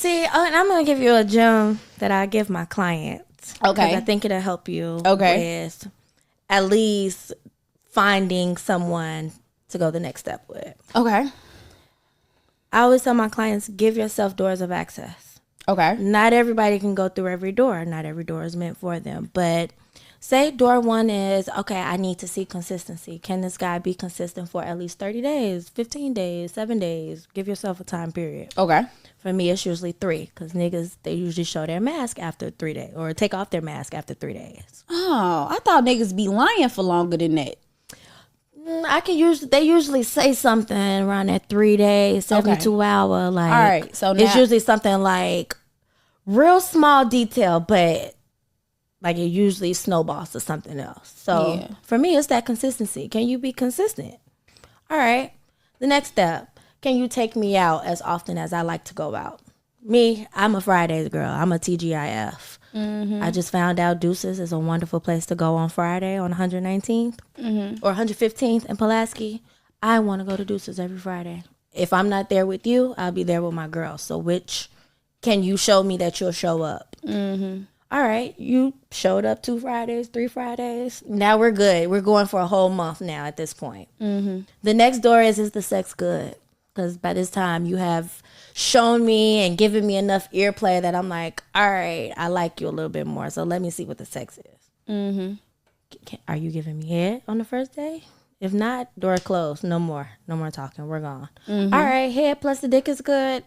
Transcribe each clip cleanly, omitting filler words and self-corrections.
See, and I'm going to give you a gem that I give my clients. Okay. I think it'll help you with at least finding someone to go the next step with. Okay. I always tell my clients, give yourself doors of access. Okay. Not everybody can go through every door. Not every door is meant for them. But say door one is, okay, I need to see consistency. Can this guy be consistent for at least 30 days, 15 days, 7 days? Give yourself a time period. Okay. For me, it's usually 3 because niggas, they usually show their mask after 3 days or take off their mask after 3 days. Oh, I thought niggas be lying for longer than that. They usually say something around that 3 days, 72 hour. Like, all right, so now, it's usually something like real small detail, but like it usually snowballs to something else. So for me, it's that consistency. Can you be consistent? All right. The next step, can you take me out as often as I like to go out? Me, I'm a Fridays girl. I'm a TGIF. Mm-hmm. I just found out Deuces is a wonderful place to go on Friday on 119th or 115th in Pulaski. I want to go to Deuces every Friday. If I'm not there with you, I'll be there with my girls. So which can you show me that you'll show up? Mm-hmm. All right, you showed up 2 Fridays, 3 Fridays. Now we're good. We're going for a whole month now at this point. Mm-hmm. The next door is the sex good? Because by this time you have shown me and given me enough ear play that I'm like, all right, I like you a little bit more. So let me see what the sex is. Mm-hmm. Are you giving me head on the first day? If not, door closed. No more talking. We're gone. Mm-hmm. All right, head plus the dick is good.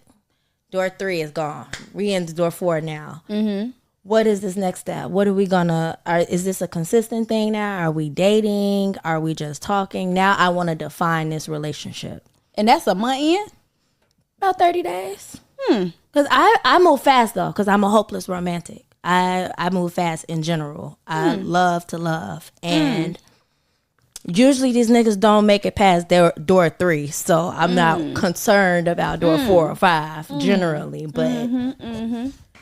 Door 3 is gone. We in door 4 now. Mm-hmm. What is this next step? What are we is this a consistent thing now? Are we dating? Are we just talking? Now I want to define this relationship. And that's a month in? About 30 days. Because I move fast, though, because I'm a hopeless romantic. I move fast in general. I love to love. And usually these niggas don't make it past their door 3. So I'm not concerned about door 4 or 5, generally. But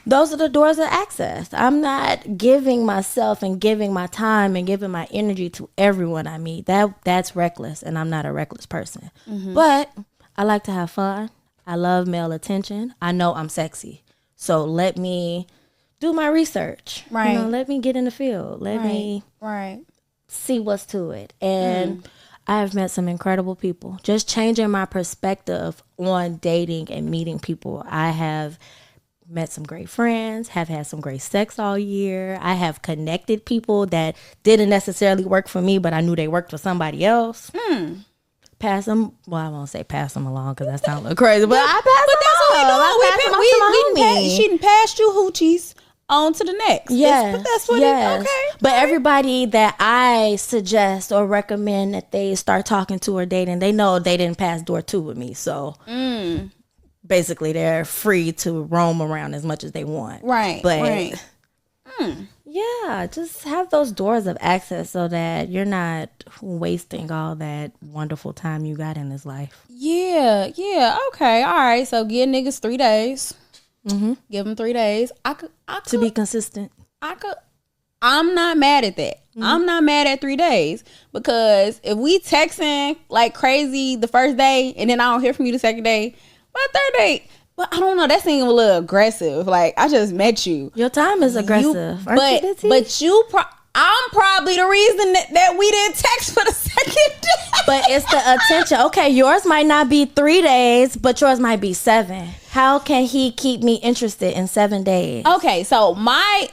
those are the doors of access. I'm not giving myself and giving my time and giving my energy to everyone I meet. That's reckless, and I'm not a reckless person. But I like to have fun. I love male attention. I know I'm sexy. So let me do my research. Right. You know, let me get in the field. Let me see what's to it. And I have met some incredible people. Just changing my perspective on dating and meeting people. I have met some great friends, have had some great sex all year. I have connected people that didn't necessarily work for me, but I knew they worked for somebody else. Pass them. Well, I won't say pass them along because that sounds a little crazy. But I pass them along. She done passed you hoochies on to the next. Yeah, that's what it is. Okay. But everybody that I suggest or recommend that they start talking to or dating, they know they didn't pass door 2 with me. So basically, they're free to roam around as much as they want. Right. But yeah, just have those doors of access so that you're not wasting all that wonderful time you got in this life. Yeah. Okay. All right. So give niggas 3 days. Give them 3 days. I could to be consistent. I'm not mad at that. I'm not mad at 3 days because if we texting like crazy the first day and then I don't hear from you the second day, by third day. But I don't know. That seems a little aggressive. Like, I just met you. Your time is aggressive. But I'm probably the reason that we didn't text for the second day. But it's the attention. Okay, yours might not be 3 days, but yours might be 7. How can he keep me interested in 7 days? Okay, so my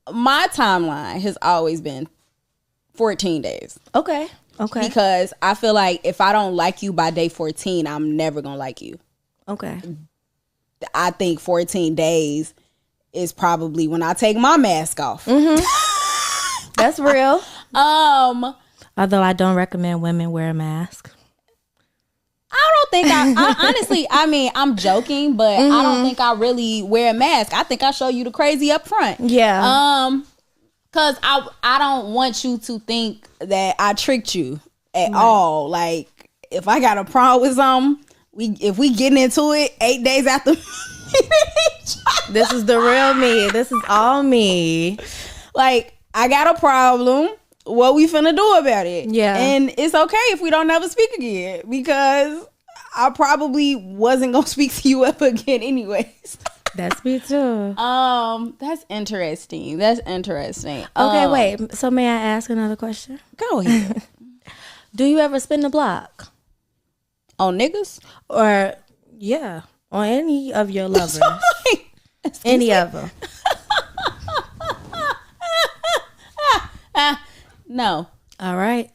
timeline has always been 14 days. Okay. Because I feel like if I don't like you by day 14, I'm never going to like you. Okay. I think 14 days is probably when I take my mask off. That's real. Although I don't recommend women wear a mask. I don't think I honestly, I mean, I'm joking, but I don't think I really wear a mask. I think I show you the crazy up front. Yeah. Cause I don't want you to think that I tricked you at all. Like, if I got a problem with something, if we getting into it 8 days after this is the real me. This is all me. Like, I got a problem. What we finna do about it? Yeah. And it's okay if we don't never speak again because I probably wasn't gonna speak to you ever again anyways. That's me too. That's interesting. Okay, wait. So may I ask another question? Go ahead. Do you ever spin the block? On niggas? Or, yeah, on any of your lovers? Any of them? No. All right.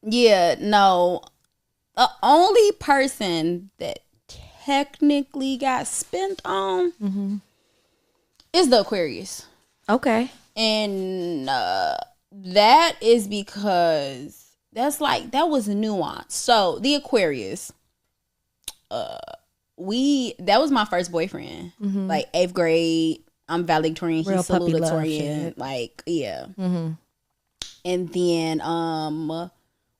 Yeah, no. The only person that technically got spent on is the Aquarius. Okay. And that is because that was nuance. So the Aquarius, that was my first boyfriend. Like 8th grade. I'm valedictorian. He's salutatorian. Like, yeah. And then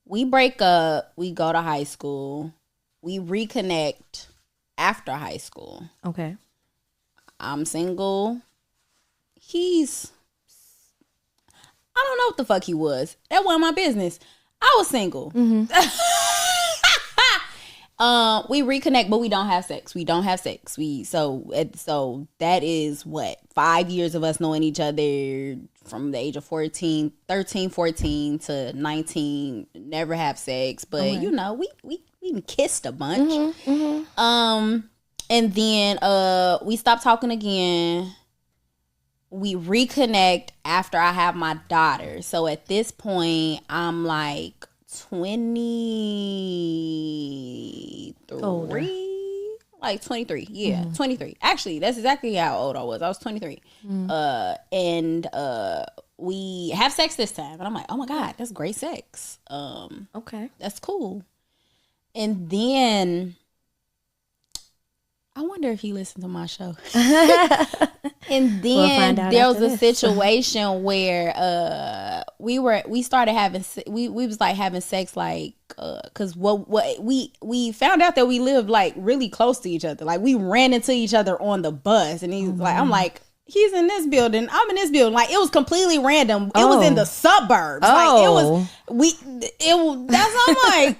we break up. We go to high school. We reconnect after high school. Okay. I'm single. I don't know what the fuck he was. That wasn't my business. I was single. We reconnect, but we don't have sex. So that is what 5 years of us knowing each other from the age of 13, 14 to 19. Never have sex, but you know we kissed a bunch. And then we stopped talking again. We reconnect after I have my daughter. So at this point, I'm like 23. Older. Like 23. Yeah, 23. Actually, that's exactly how old I was. I was 23. And we have sex this time. And I'm like, oh my God, that's great sex. Okay. That's cool. And then I wonder if he listened to my show. And then there was a situation where we started having we was like having sex like because what we found out that we lived like really close to each other. Like we ran into each other on the bus, and he's like, I'm like, he's in this building, I'm in this building. Like it was completely random. It was in the suburbs. Like it was that's I'm like.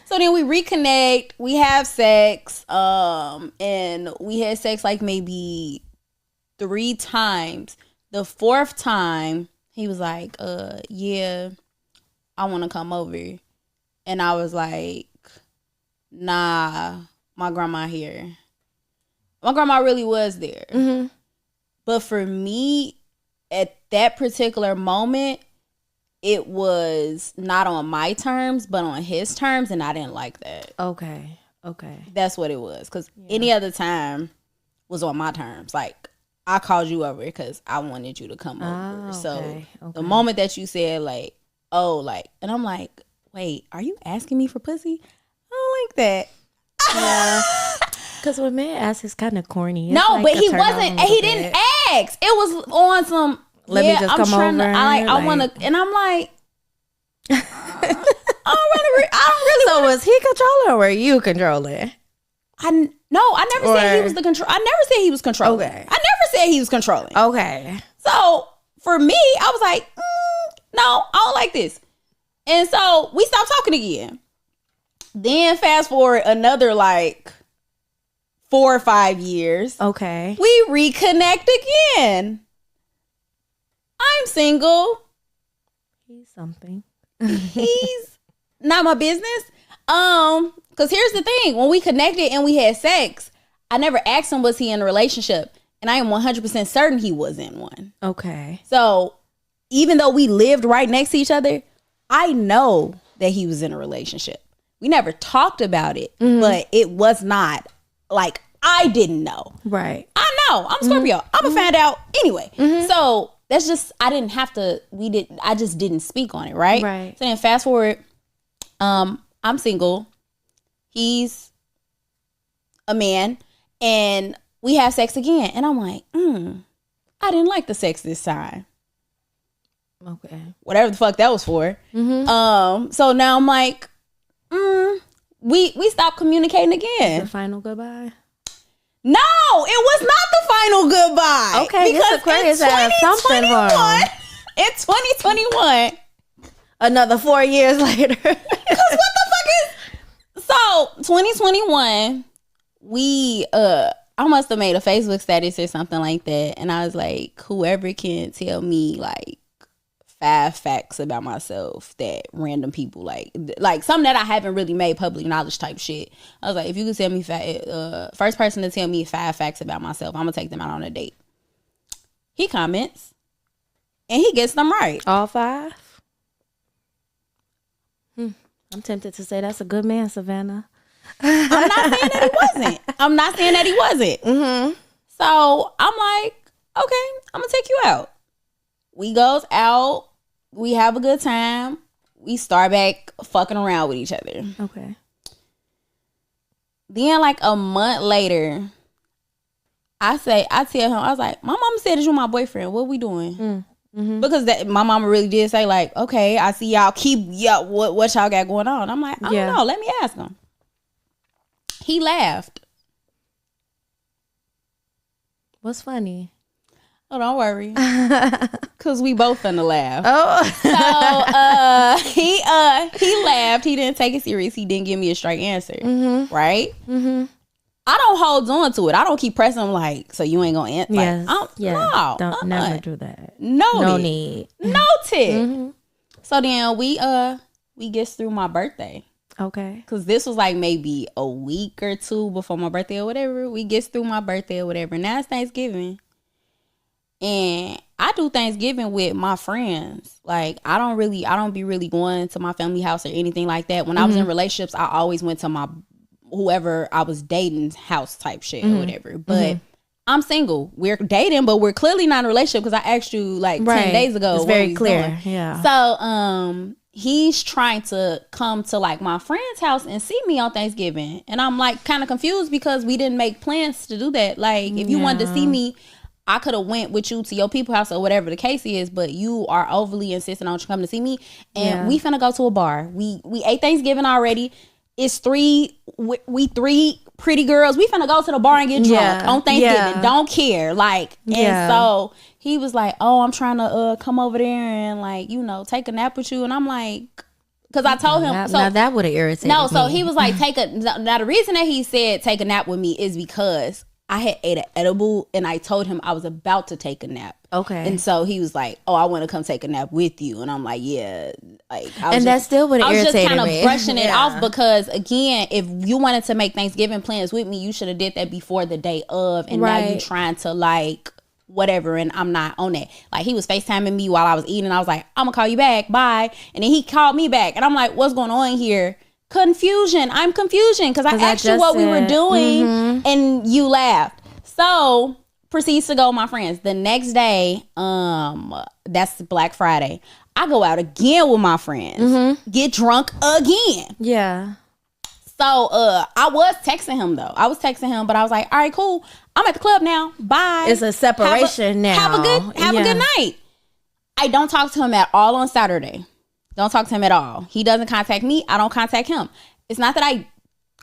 So then we reconnect, we have sex, and we had sex like maybe 3 times. The 4th time, he was like, yeah, I want to come over. And I was like, nah, my grandma here. My grandma really was there. But for me, at that particular moment, it was not on my terms, but on his terms, and I didn't like that. Okay. That's what it was. Because any other time was on my terms. Like, I called you over because I wanted you to come over. So, the moment that you said, like, oh, like, and I'm like, wait, are you asking me for pussy? I don't like that. Yeah. Because when men ask, it's kind of corny. It's no, like but he wasn't, he didn't ask. It was on some... Let me just come over. I want to, and I'm like, I don't really. So was he controlling or were you controlling? I never said he was the control. I never said he was controlling. Okay. I never said he was controlling. Okay. So for me, I was like, no, I don't like this, and so we stopped talking again. Then fast forward another like 4 or 5 years. Okay. We reconnect again. I'm single. He's something. He's not my business. Because here's the thing. When we connected and we had sex, I never asked him, was he in a relationship? And I am 100% certain he was in one. Okay. So even though we lived right next to each other, I know that he was in a relationship. We never talked about it, but it was not like I didn't know. Right. I know. I'm Scorpio. I'm going to find out anyway. So that's just, I just didn't speak on it, right? Right. So then fast forward, I'm single. He's a man. And we have sex again. And I'm like, I didn't like the sex this time. Okay. Whatever the fuck that was for. So now I'm like, we stopped communicating again. The final goodbye? No, it was not the final goodbye. Okay, because Aquarius has something wrong. In 2021, another 4 years later. Because what the fuck is So 2021, we I must have made a Facebook status or something like that, and I was like, whoever can tell me like 5 facts about myself that random people like something that I haven't really made public knowledge type shit. I was like, if you could tell me first person to tell me 5 facts about myself, I'm gonna take them out on a date. He comments and he gets them right. All 5? I'm tempted to say that's a good man, Savannah. I'm not saying that he wasn't. Mm-hmm. So I'm like, okay, I'm gonna take you out. We goes out. We have a good time. We start back fucking around with each other. Okay. Then like a month later, I tell him, I was like, my mama said that you my boyfriend. What we doing? Mm-hmm. Because my mama really did say like, okay, I see y'all what y'all got going on. I'm like, I don't know. Let me ask him. He laughed. What's funny? Oh, don't worry. Cause we both finna laugh. Oh. So he laughed. He didn't take it serious. He didn't give me a straight answer. Mm-hmm. Right? Mm-hmm. I don't hold on to it. I don't keep pressing him like, so you ain't gonna answer. Yes. Like, no. Don't never do that. No need. Noted. Mm-hmm. So then we gets through my birthday. Okay. Cause this was like maybe a week or 2 before my birthday or whatever. We gets through my birthday or whatever. Now it's Thanksgiving. And I do Thanksgiving with my friends. Like I don't be really going to my family house or anything like that. When I was in relationships, I always went to my whoever I was dating's house type shit or whatever. But I'm single. We're dating, but we're clearly not in a relationship because I asked you like 10 days ago. It's very clear. Yeah. So he's trying to come to like my friend's house and see me on Thanksgiving. And I'm like kind of confused because we didn't make plans to do that. Like if you wanted to see me, I could have went with you to your people's house or whatever the case is, but you are overly insisting on coming to see me. And we finna go to a bar. We ate Thanksgiving already. It's 3 pretty girls. We finna go to the bar and get drunk on Thanksgiving. Yeah. Don't care. Like, and so he was like, oh, I'm trying to come over there and like, take a nap with you. And I'm like, because I told him. Now that would have irritated me. So he was like, now the reason that he said take a nap with me is because I had ate an edible and I told him I was about to take a nap. Okay. And so he was like, oh, I want to come take a nap with you. And I'm like, yeah. Like, that still would have irritated me. I was just kind of brushing it off because, again, if you wanted to make Thanksgiving plans with me, you should have did that before the day of. And now you trying to like whatever. And I'm not on that. Like he was FaceTiming me while I was eating. I was like, I'm going to call you back. Bye. And then he called me back. And I'm like, what's going on here? Confusion. I'm confusion because I asked you what we were doing and you laughed. So proceeds to go with my friends. The next day, that's Black Friday. I go out again with my friends. Get drunk again. Yeah. So I was texting him though. I was texting him, but I was like, all right, cool. I'm at the club now. Bye. It's a separation now. Have a good night. I don't talk to him at all on Saturday. Don't talk to him at all. He doesn't contact me. I don't contact him. It's not that I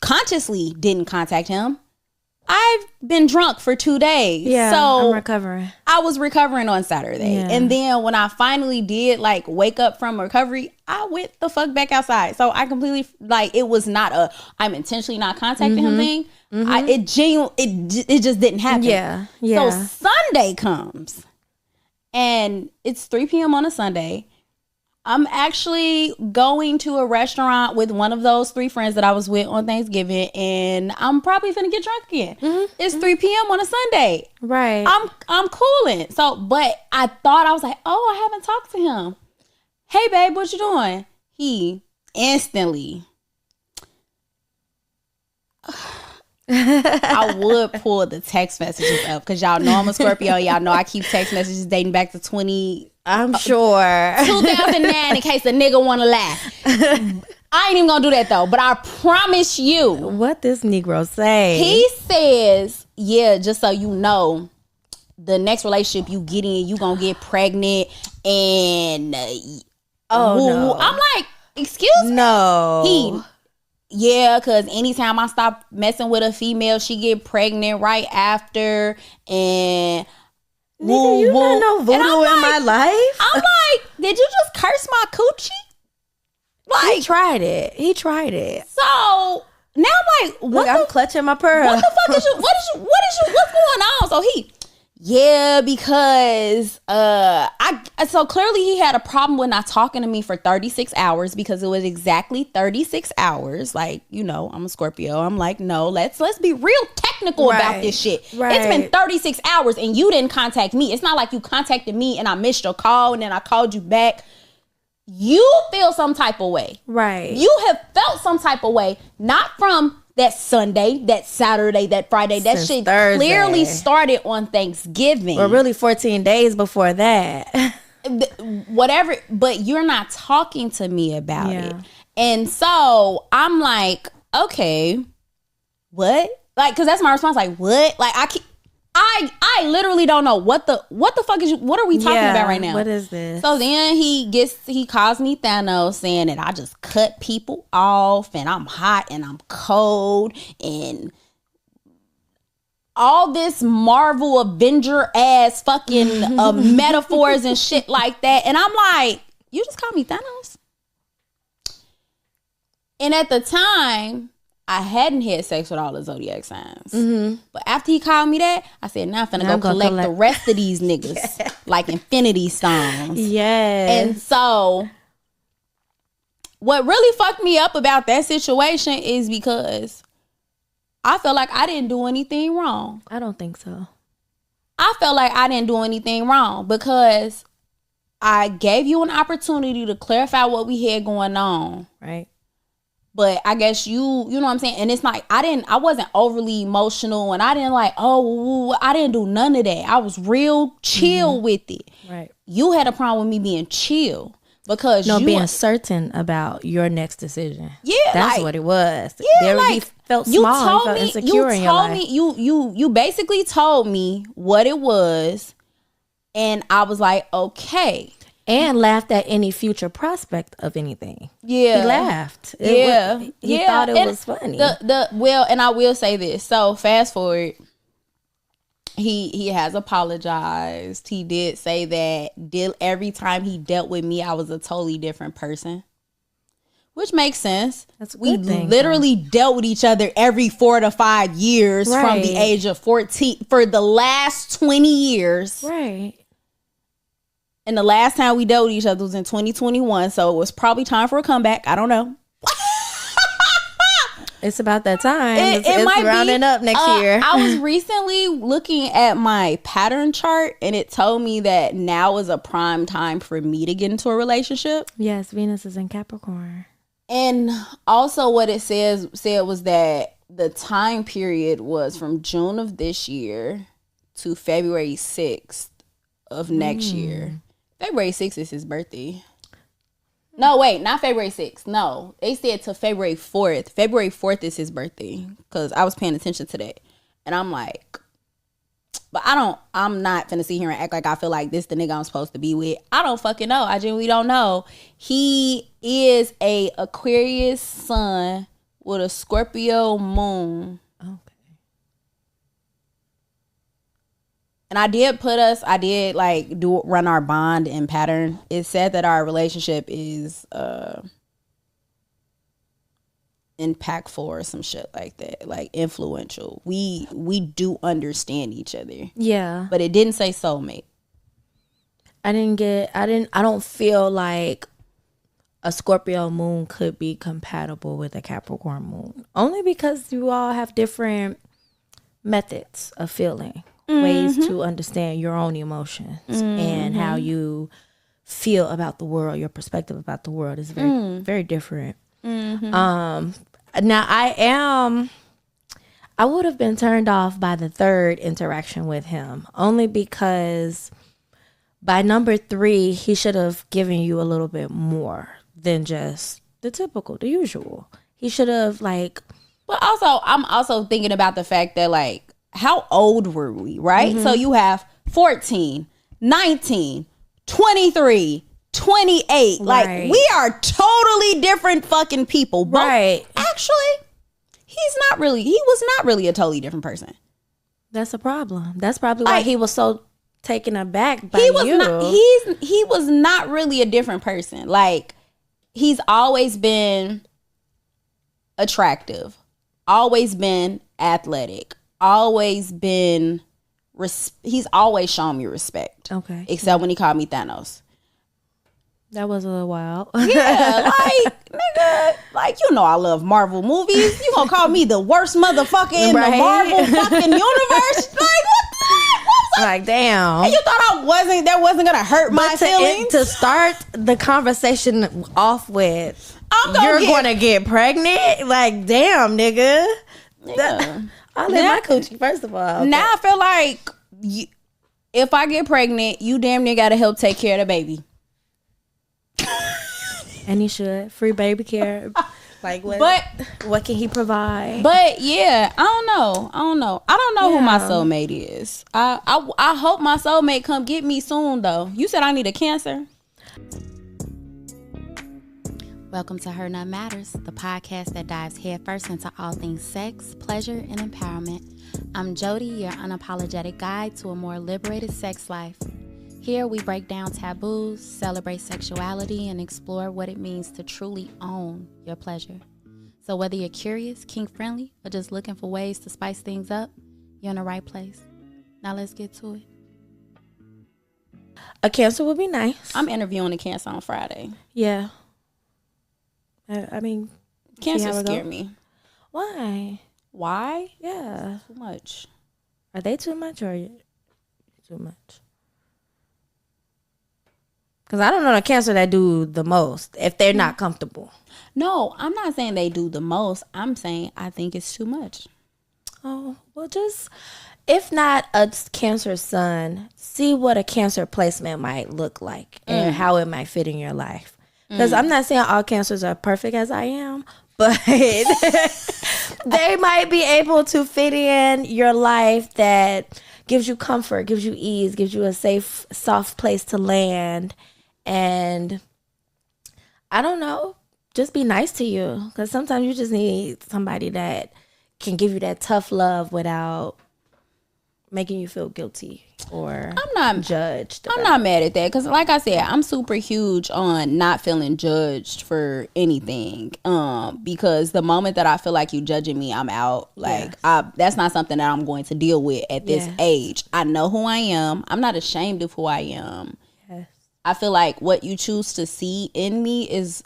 consciously didn't contact him. I've been drunk for 2 days. Yeah, so I'm recovering. I was recovering on Saturday. Yeah. And then when I finally did like wake up from recovery, I went the fuck back outside. So I completely like it was not I'm intentionally not contacting him thing. It just didn't happen. Yeah. So Sunday comes and it's 3 p.m. on a Sunday. I'm actually going to a restaurant with one of those 3 friends that I was with on Thanksgiving, and I'm probably finna get drunk again. It's 3 p.m. on a Sunday. Right. I'm cooling. So, but I thought I was like, oh, I haven't talked to him. Hey, babe, what you doing? He instantly. I would pull the text messages up because y'all know I'm a Scorpio. Y'all know I keep text messages dating back to 20. I'm sure 2009 in case a nigga want to laugh. I ain't even gonna do that though. But I promise you, what this Negro say? He says, "Yeah, just so you know, the next relationship you get in, you gonna get pregnant." And no. I'm like, excuse me, no. Yeah, because anytime I stop messing with a female, she get pregnant right after. And nigga, you not no voodoo in my life. I'm like, did you just curse my coochie? Like, he tried it. So Now I'm like, I'm clutching my pearl. What the fuck is you? What's going on? So because so clearly he had a problem with not talking to me for 36 hours because it was exactly 36 hours. Like, I'm a Scorpio. I'm like, no, let's be real technical about this shit. Right. It's been 36 hours and you didn't contact me. It's not like you contacted me and I missed your call and then I called you back. You feel some type of way. Right. You have felt some type of way, not from that Sunday, that Saturday, that Friday. That Since shit Thursday. Clearly started on Thanksgiving. Or really 14 days before that. Whatever, but you're not talking to me about it. And so I'm like, okay, what? Like, cause that's my response. Like, what? Like, I literally don't know what the fuck is what are we talking about right now? What is this? So then he calls me Thanos, saying that I just cut people off and I'm hot and I'm cold and all this Marvel Avenger ass fucking metaphors and shit like that. And I'm like, you just called me Thanos? And at the time, I hadn't had sex with all the zodiac signs. Mm-hmm. But after he called me that, I said, now I'm finna go collect the rest of these niggas like Infinity Stones. Yeah. And so what really fucked me up about that situation is because I felt like I didn't do anything wrong. I don't think so. I felt like I didn't do anything wrong because I gave you an opportunity to clarify what we had going on. Right. But I guess you know what I'm saying? And it's like, I wasn't overly emotional and I didn't I didn't do none of that. I was real chill with it. Right. You had a problem with me being chill because being certain about your next decision. Yeah. That's what it was. Yeah. He felt small, he felt insecure in your life. You basically told me what it was and I was like, okay. And laughed at any future prospect of anything. Yeah. He laughed. He thought it was funny. And I will say this. So fast forward, he has apologized. He did say that every time he dealt with me, I was a totally different person. Which makes sense. That's a good thing, literally dealt with each other every 4 to 5 years from the age of 14 for the last 20 years. Right. And the last time we dealt with each other was in 2021. So it was probably time for a comeback. I don't know. It's about that time. It might rounding up next year. I was recently looking at my pattern chart and it told me that now is a prime time for me to get into a relationship. Yes, Venus is in Capricorn. And also what it said was that the time period was from June of this year to February 6th of next year. February 6th is his birthday. No, wait, not February 6th. No, they said to February 4th. February 4th is his birthday because I was paying attention to that. And I'm like, but I'm not finna sit here and act like I feel like this the nigga I'm supposed to be with. I don't fucking know. I genuinely don't know. He is a Aquarius sun with a Scorpio moon. And I did run our bond in pattern. It said that our relationship is impactful or some shit like that, like influential. We do understand each other. Yeah. But it didn't say soulmate. I don't feel like a Scorpio moon could be compatible with a Capricorn moon. Only because you all have different methods of feeling. Ways to understand your own emotions and how you feel about the world. Your perspective about the world is very, very different. Now I would have been turned off by the third interaction with him only because by number 3, he should have given you a little bit more than just the usual. He should have but also I'm also thinking about the fact that how old were we, right? So you have 14, 19, 23, 28. Right. We are totally different fucking people. But right. Actually, he was not really a totally different person. That's a problem. That's probably why he was so taken aback by he was not really a different person. He's always been attractive. always been athletic, always been, he's always shown me respect. Okay. Except when he called me Thanos. That was a little wild. Yeah, like, nigga, like, you know I love Marvel movies. You gonna call me the worst motherfucker in the Marvel fucking universe? Like, what the? Like, damn. And you thought that wasn't gonna hurt my feelings? To start the conversation off with, you're gonna get pregnant? Like, damn, nigga. Yeah. I live my coochie, first of all. Now I feel like if I get pregnant, you damn near gotta help take care of the baby. And he should. Free baby care. Like, what can he provide? But yeah, I don't know. I don't know who my soulmate is. I hope my soulmate come get me soon, though. You said I need a Cancer. Welcome to Her Nut Matters, the podcast that dives headfirst into all things sex, pleasure, and empowerment. I'm Jody, your unapologetic guide to a more liberated sex life. Here we break down taboos, celebrate sexuality, and explore what it means to truly own your pleasure. So whether you're curious, kink-friendly, or just looking for ways to spice things up, you're in the right place. Now let's get to it. A Cancer would be nice. I'm interviewing a Cancer on Friday. Yeah. I mean, Cancer scare me. Why? Why? Yeah. Too much. Are they too much or too much? Because I don't know the Cancer that do the most if they're not comfortable. No, I'm not saying they do the most. I'm saying I think it's too much. Oh, well, just, if not a Cancer sun, see what a Cancer placement might look like and how it might fit in your life. Because I'm not saying all Cancers are perfect as I am, but they might be able to fit in your life that gives you comfort, gives you ease, gives you a safe, soft place to land. And I don't know, just be nice to you, because sometimes you just need somebody that can give you that tough love without making you feel guilty or I'm not judged. I'm not mad at that, because like I said, I'm super huge on not feeling judged for anything, because the moment that I feel like you judging me, I'm out. Like, that's not something that I'm going to deal with at this age. I know who I am. I'm not ashamed of who I am. I feel like what you choose to see in me is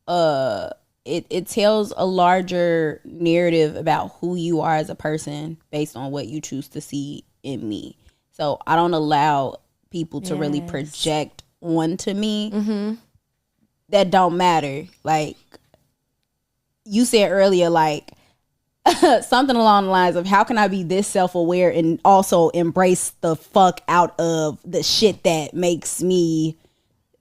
it tells a larger narrative about who you are as a person based on what you choose to see in me. So I don't allow people to really project onto me that don't matter. Like you said earlier, like something along the lines of, how can I be this self-aware and also embrace the fuck out of the shit that makes me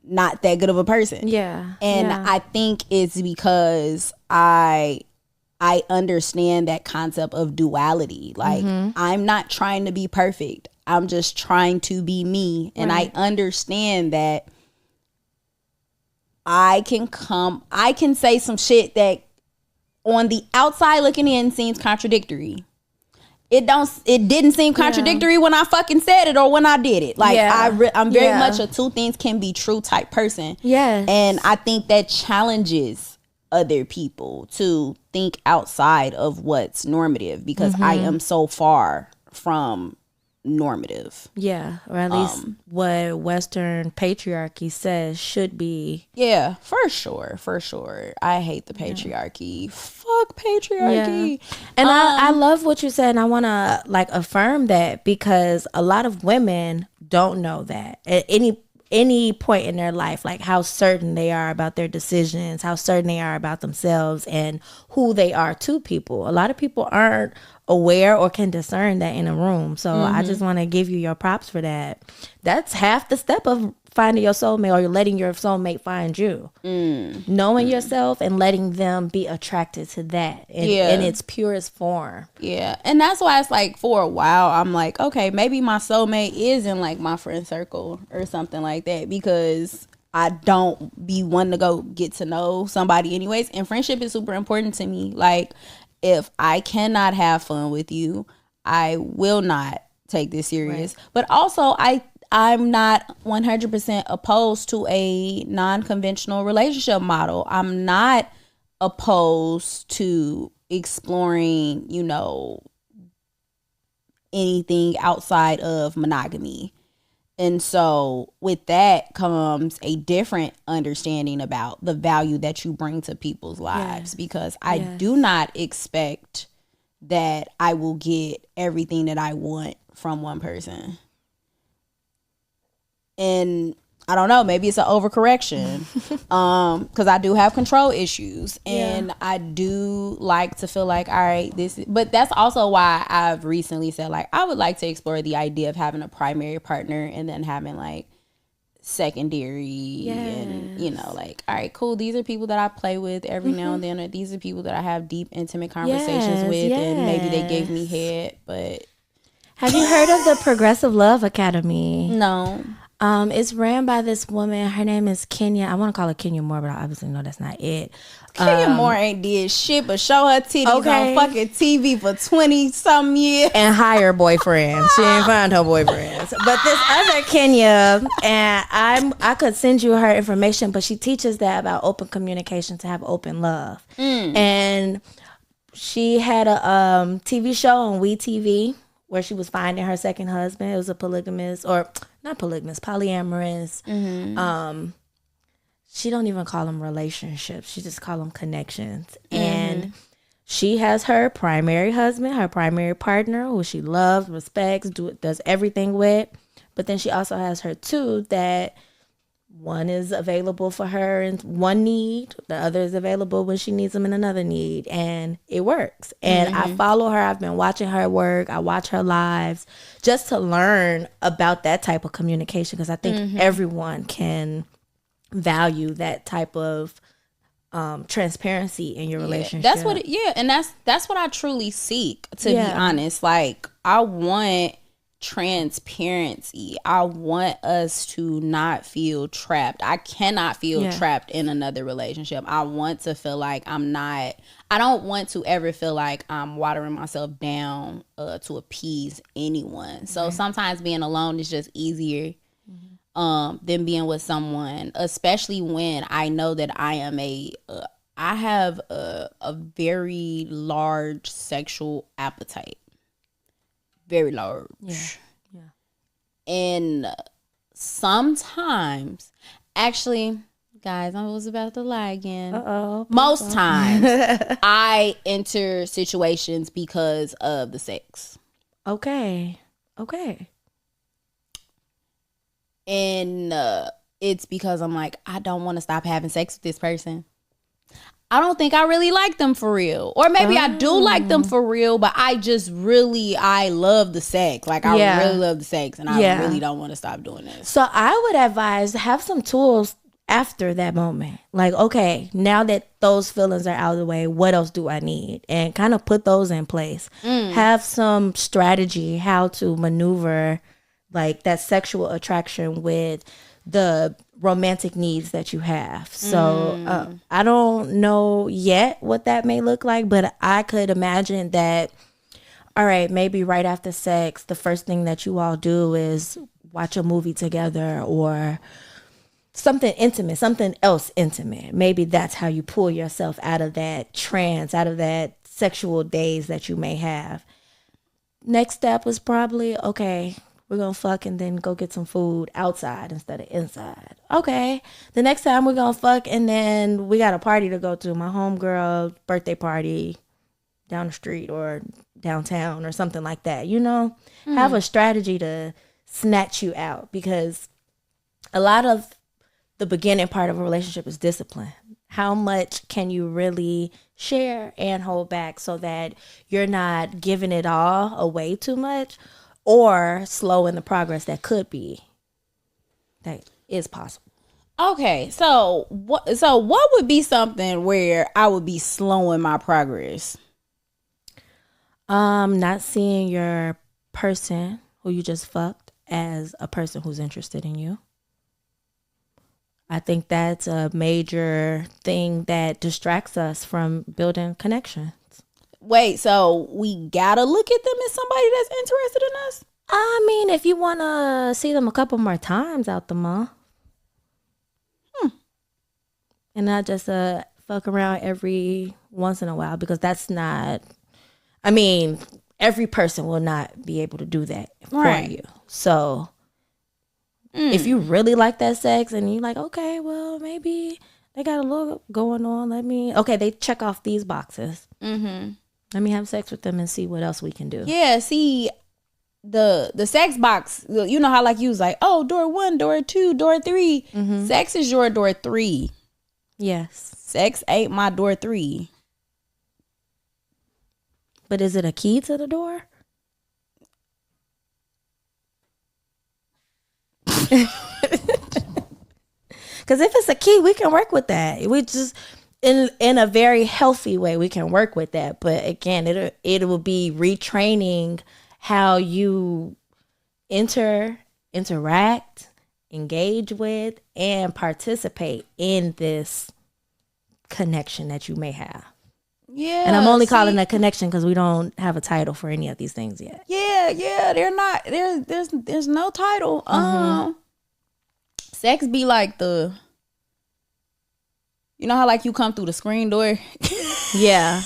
not that good of a person? Yeah. And I think it's because I understand that concept of duality. Like, I'm not trying to be perfect. I'm just trying to be me. And I understand that I can say some shit that on the outside looking in seems contradictory. It didn't seem contradictory when I fucking said it or when I did it. Like, I'm very much a two things can be true type person. Yes. And I think that challenges other people to think outside of what's normative, because I am so far from normative. Yeah, or at least what Western patriarchy says should be. Yeah, for sure. I hate the patriarchy. Fuck patriarchy. Yeah. And I love what you said, and I want to like affirm that, because a lot of women don't know that at any point in their life, like how certain they are about their decisions, how certain they are about themselves and who they are to people. A lot of people aren't aware or can discern that in a room. So I just want to give you your props for that. That's half the step of finding your soulmate, or letting your soulmate find you. Knowing yourself and letting them be attracted to that in its purest form. Yeah. And that's why it's like, for a while, I'm like, okay, maybe my soulmate is in like my friend circle or something like that, because I don't be wanting to go get to know somebody anyways. And friendship is super important to me. Like, if I cannot have fun with you, I will not take this serious. Right. But also, I'm not 100% opposed to a non-conventional relationship model. I'm not opposed to exploring, anything outside of monogamy. And so with that comes a different understanding about the value that you bring to people's lives, because I do not expect that I will get everything that I want from one person. And I don't know, maybe it's an overcorrection, because I do have control issues, and I do like to feel like, all right, but that's also why I've recently said, like, I would like to explore the idea of having a primary partner and then having like secondary, and like, all right, cool, these are people that I play with every now and then, or these are people that I have deep, intimate conversations with, and maybe they gave me head. But have you heard of the Progressive Love Academy? No. It's ran by this woman. Her name is Kenya. I want to call her Kenya Moore, but I obviously know that's not it. Kenya Moore ain't did shit but show her titties on fucking TV for 20-something years. And hire boyfriends. She ain't find her boyfriends. But this other Kenya, and I could send you her information, but she teaches that about open communication to have open love. And she had a TV show on WeTV where she was finding her second husband. It was a polygamous, or not polygamous, polyamorous. She don't even call them relationships. She just call them connections. And she has her primary husband, her primary partner, who she loves, respects, does everything with. But then she also has her two that one is available for her in one need, the other is available when she needs them in another need, and it works. And I follow her. I've been watching her work. I watch her lives just to learn about that type of communication, because I think everyone can value that type of transparency in your relationship. That's what and that's what I truly seek, to be honest. Like, I want transparency. I want us to not feel trapped. I cannot feel trapped in another relationship. I want to feel like I don't want to ever feel like I'm watering myself down to appease anyone. So sometimes being alone is just easier than being with someone, especially when I know that I have a very large sexual appetite. Very large. And sometimes, actually, guys, I was about to lie again. Most times I enter situations because of the sex. Okay. And it's because I'm like, I don't want to stop having sex with this person. I don't think I really like them for real. Or maybe I do like them for real, but I love the sex. Like, I really love the sex, and I really don't want to stop doing this. So I would advise have some tools after that moment. Like, okay, now that those feelings are out of the way, what else do I need? And kind of put those in place. Have some strategy how to maneuver like that sexual attraction with the romantic needs that you have. So I don't know yet what that may look like, but I could imagine that, all right, maybe right after sex, the first thing that you all do is watch a movie together, or something intimate, something else intimate. Maybe that's how you pull yourself out of that trance, out of that sexual daze that you may have. Next step was probably, okay, we're going to fuck and then go get some food outside instead of inside. Okay. The next time we're going to fuck and then we got a party to go to. My homegirl birthday party down the street or downtown or something like that. Have a strategy to snatch you out, because a lot of the beginning part of a relationship is discipline. How much can you really share and hold back so that you're not giving it all away too much, or slowing the progress that is possible. Okay, so what would be something where I would be slowing my progress? Not seeing your person who you just fucked as a person who's interested in you. I think that's a major thing that distracts us from building connections. Wait, so we gotta look at them as somebody that's interested in us? I mean, if you want to see them a couple more times out the month. And not just a fuck around every once in a while, because that's not, I mean, every person will not be able to do that for you. So if you really like that sex and you're like, okay, well, maybe they got a little going on. They check off these boxes. Let me have sex with them and see what else we can do. Yeah, see, the sex box, you know how like you was like, oh, door 1, door 2, door 3. Sex is your door 3. Yes. Sex ain't my door 3. But is it a key to the door? Because if it's a key, we can work with that. We just in a very healthy way, we can work with that. But again, it will be retraining how you interact, engage with, and participate in this connection that you may have. Yeah. And I'm only calling it a connection because we don't have a title for any of these things yet. Yeah, they're not. There's no title. Sex be like the, you know how like you come through the screen door? Yeah.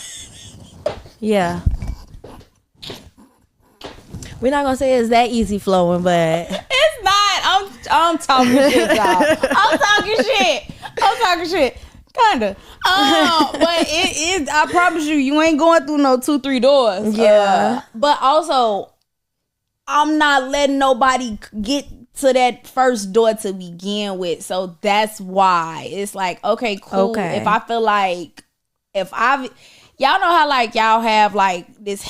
We're not gonna say it's that easy flowing, but it's not. I'm talking shit, y'all. I'm talking shit. Kinda. But it is, I promise you ain't going through no 2-3 doors. Yeah. But also, I'm not letting nobody get to that first door to begin with. So that's why it's like, okay, cool. Okay. If I feel like, y'all know how like y'all have like this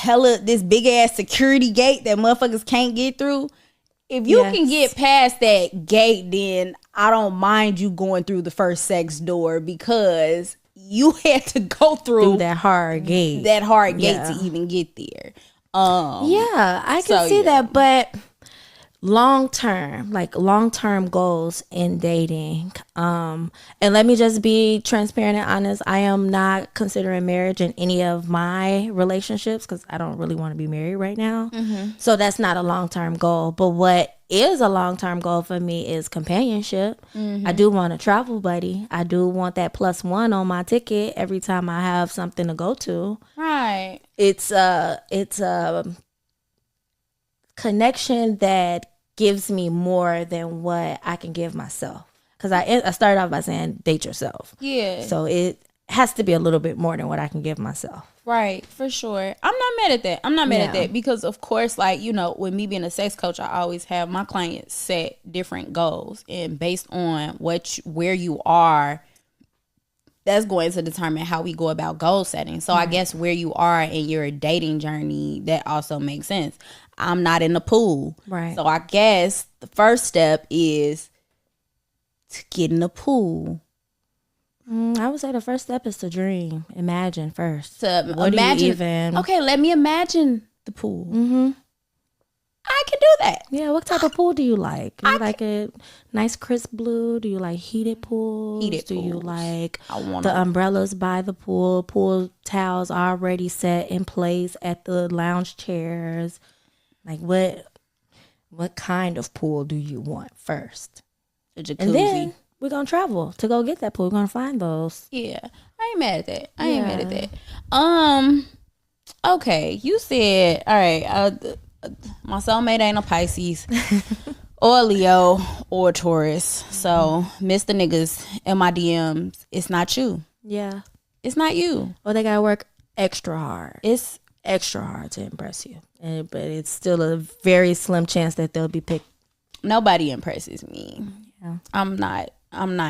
big ass security gate that motherfuckers can't get through. If you can get past that gate, then I don't mind you going through the first sex door, because you had to go through that hard gate. To even get there. I can see that, but long term goals in dating. And let me just be transparent and honest. I am not considering marriage in any of my relationships because I don't really want to be married right now. So that's not a long term goal. But what is a long term goal for me is companionship. I do want a travel buddy. I do want that +1 on my ticket every time I have something to go to. Right. It's a connection that gives me more than what I can give myself. Because I started off by saying date yourself. Yeah. So it has to be a little bit more than what I can give myself. Right, for sure. I'm not mad at that. Because of course, like, you know, with me being a sex coach, I always have my clients set different goals, and based on where you are, that's going to determine how we go about goal setting. So I guess where you are in your dating journey, that also makes sense. I'm not in the pool. Right. So I guess the first step is to get in the pool. I would say the first step is to dream. Imagine first. Okay, let me imagine the pool. I can do that. Yeah, what type of pool do you like? Do you like a nice crisp blue? Do you like heated pools? Do you like the umbrellas by the pool? Pool towels already set in place at the lounge chairs? Like what kind of pool do you want first? A jacuzzi. And then we're going to travel to go get that pool. We're going to find those. Yeah. I ain't mad at that. Okay. You said, all right, my soulmate ain't a Pisces or a Leo or a Taurus. So, Mr. Niggas in my DMs, it's not you. Yeah. It's not you. Or they got to work extra hard. It's extra hard to impress you. But it's still a very slim chance that they'll be picked. Nobody impresses me. Yeah. I'm not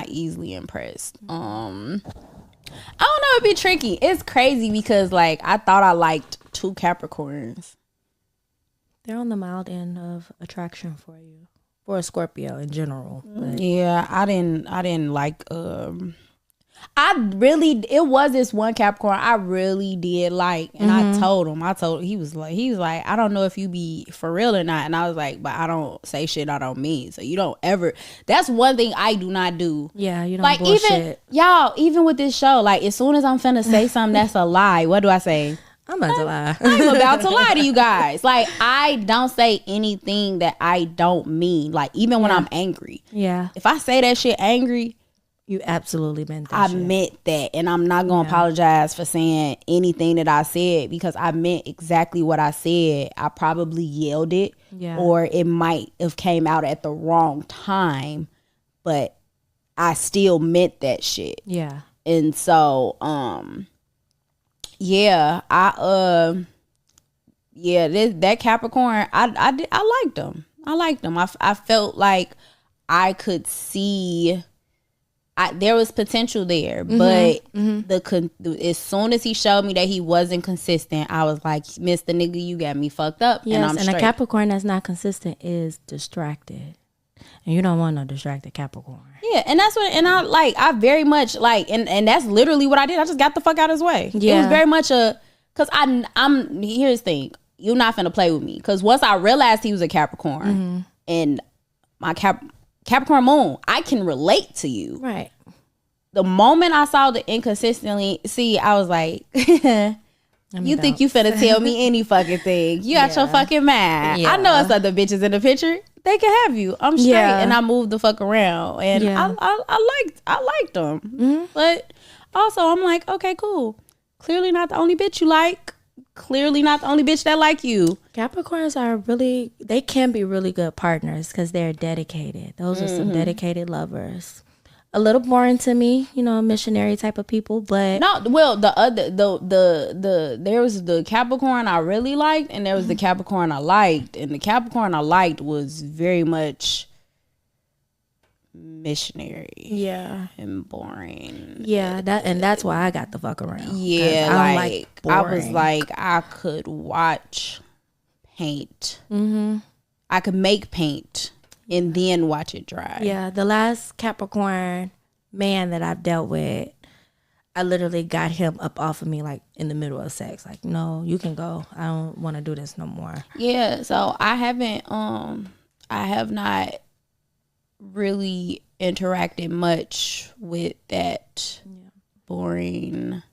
easily impressed. I don't know, it'd be tricky. It's crazy because like I thought I liked 2 Capricorns. They're on the mild end of attraction for you. For a Scorpio in general. But. Yeah, I didn't like it was this one Capricorn I really did like, and I told him he was like I don't know if you be for real or not, and I was like, but I don't say shit I don't mean, so you don't ever. That's one thing I do not do. Yeah, you don't like bullshit. Even with this show, like as soon as I'm finna say something that's a lie, what do I say? I'm about to lie. I'm about to lie to you guys. Like I don't say anything that I don't mean. Like even when I'm angry. Yeah. If I say that shit angry, You absolutely meant that. I meant that. And I'm not going to apologize for saying anything that I said, because I meant exactly what I said. I probably yelled it, or it might have came out at the wrong time, but I still meant that shit. Yeah. And so, that Capricorn, I liked them. I felt like I could see there was potential there, but as soon as he showed me that he wasn't consistent, I was like, Mr. Nigga, you got me fucked up. Yes, and I'm straight. A Capricorn that's not consistent is distracted. And you don't want no distracted Capricorn. Yeah, and that's what, and I very much like, and that's literally what I did. I just got the fuck out of his way. Yeah. It was very much because I'm, here's the thing, you're not finna play with me. Because once I realized he was a Capricorn, and my Capricorn moon, I can relate to you. Right. The moment I saw the inconsistency, I was like, you think you finna tell me any fucking thing. You got your fucking mind. Yeah. I know it's other bitches in the picture. They can have you. I'm straight. Yeah. And I moved the fuck around. And I liked them. Mm-hmm. But also I'm like, okay, cool. Clearly not the only bitch you like. Clearly not the only bitch that like you. Capricorns they can be really good partners because they're dedicated. Those are some dedicated lovers. A little boring to me, missionary type of people, but no. Well, there was the Capricorn I really liked, and there was the Capricorn I liked, and the Capricorn I liked was very much missionary, and boring. Yeah, that's why I got the fuck around. Yeah, I was like, I could watch paint. Mm-hmm. I could make paint. And then watch it dry. Yeah, the last Capricorn man that I've dealt with, I literally got him up off of me like in the middle of sex. Like, no, you can go. I don't want to do this no more. Yeah, so I have not really interacted much with that boring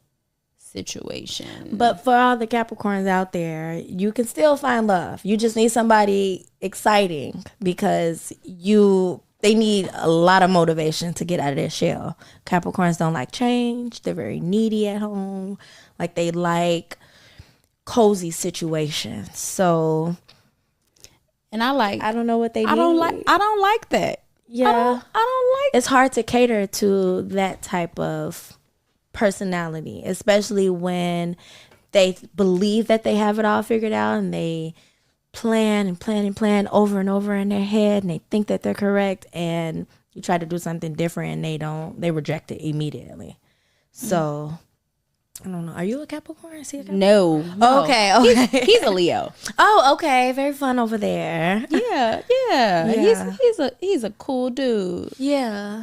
situation. But for all the Capricorns out there, you can still find love. You just need somebody exciting because they need a lot of motivation to get out of their shell. Capricorns don't like change. They're very needy at home. Like, they like cozy situations. So, and I don't know what they need. I don't like that. Yeah. I don't like it's hard to cater to that type of personality, especially when they believe that they have it all figured out and they plan over and over in their head, and they think that they're correct, and you try to do something different and they reject it immediately. So I don't know. Are you a Capricorn? Is he a Capricorn? No. Okay. He's a Leo. Oh, okay. Very fun over there. Yeah. He's a cool dude. Yeah.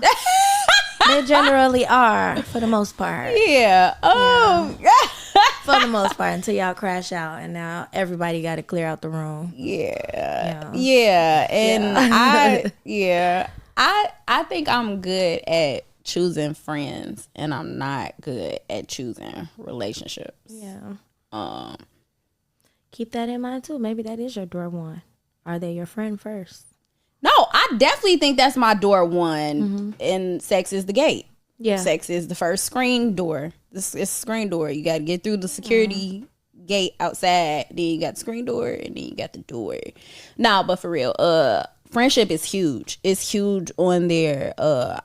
They generally are, for the most part. Yeah. Oh. Yeah. For the most part, until y'all crash out, and now everybody got to clear out the room. Yeah. And I think I'm good at choosing friends, and I'm not good at choosing relationships. Yeah. Keep that in mind too. Maybe that is your door one. Are they your friend first? No, I definitely think that's my door one, and sex is the gate. Yeah. Sex is the first screen door. It's a screen door. You got to get through the security gate outside, then you got the screen door, and then you got the door. Nah, but for real, friendship is huge. It's huge on there.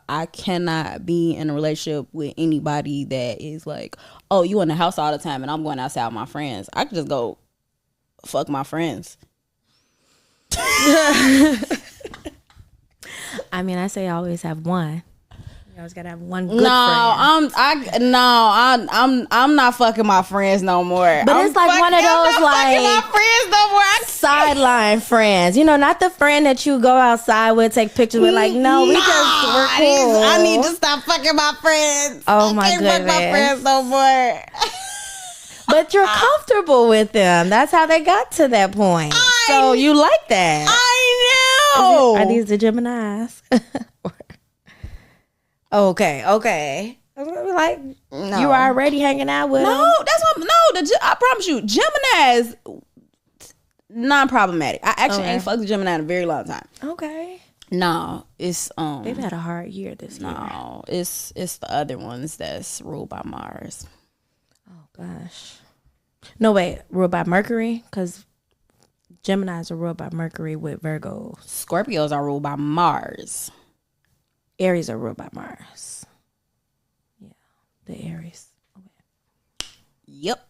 I cannot be in a relationship with anybody that is like, oh, you in the house all the time and I'm going outside with my friends. I could just go fuck my friends. I mean, I say I always have one. You always gotta have one good friend. I'm not fucking my friends no more. But it's like one of those like my friends no more. Sideline friends. Not the friend that you go outside with, take pictures with. Like, no, we're cool. I need to stop fucking my friends. Oh my goodness. I can't fuck my friends no more. But you're comfortable with them. That's how they got to that point. So you like that. I know. Are these the Geminis? Okay. Like, no. You were already hanging out with them? I promise you, Geminis, non-problematic. I actually ain't fucked with Gemini in a very long time. Okay. No, it's they've had a hard year this year. No, it's the other ones that's ruled by Mars. Oh gosh. No, wait, ruled by Mercury? Because Geminis are ruled by Mercury with Virgo. Scorpios are ruled by Mars. Aries are ruled by Mars. Yeah, the Aries. Okay. Yep.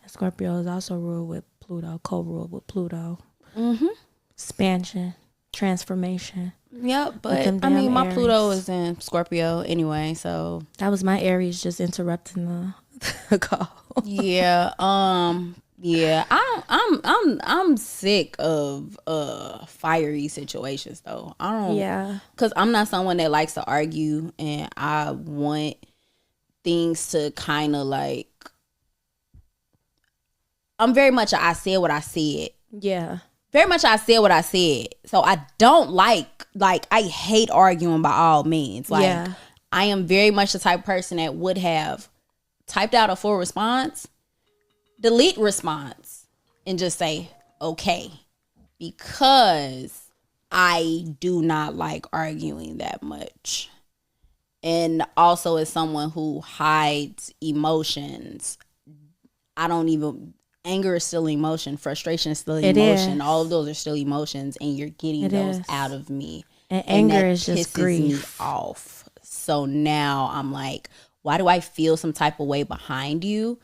And Scorpio is also ruled with Pluto, co-ruled with Pluto. Mm-hmm. Expansion, transformation. Yep, but I mean, my Aries. Pluto is in Scorpio anyway, so that was my Aries just interrupting the call. Yeah, yeah. I'm sick of fiery situations though. I don't. Yeah, because I'm not someone that likes to argue, and I want things to kind of like. I'm very much I said what I said. Yeah. Very much I said what I said. So I don't like I hate arguing by all means. Like yeah. I am very much the type of person that would have typed out a full response, delete response, and just say, okay. Because I do not like arguing that much. And also as someone who hides emotions, anger is still emotion. Frustration is still emotion. All of those are still emotions, and you're getting those out of me. And anger is just grief. Me off. So now I'm like, why do I feel some type of way behind you?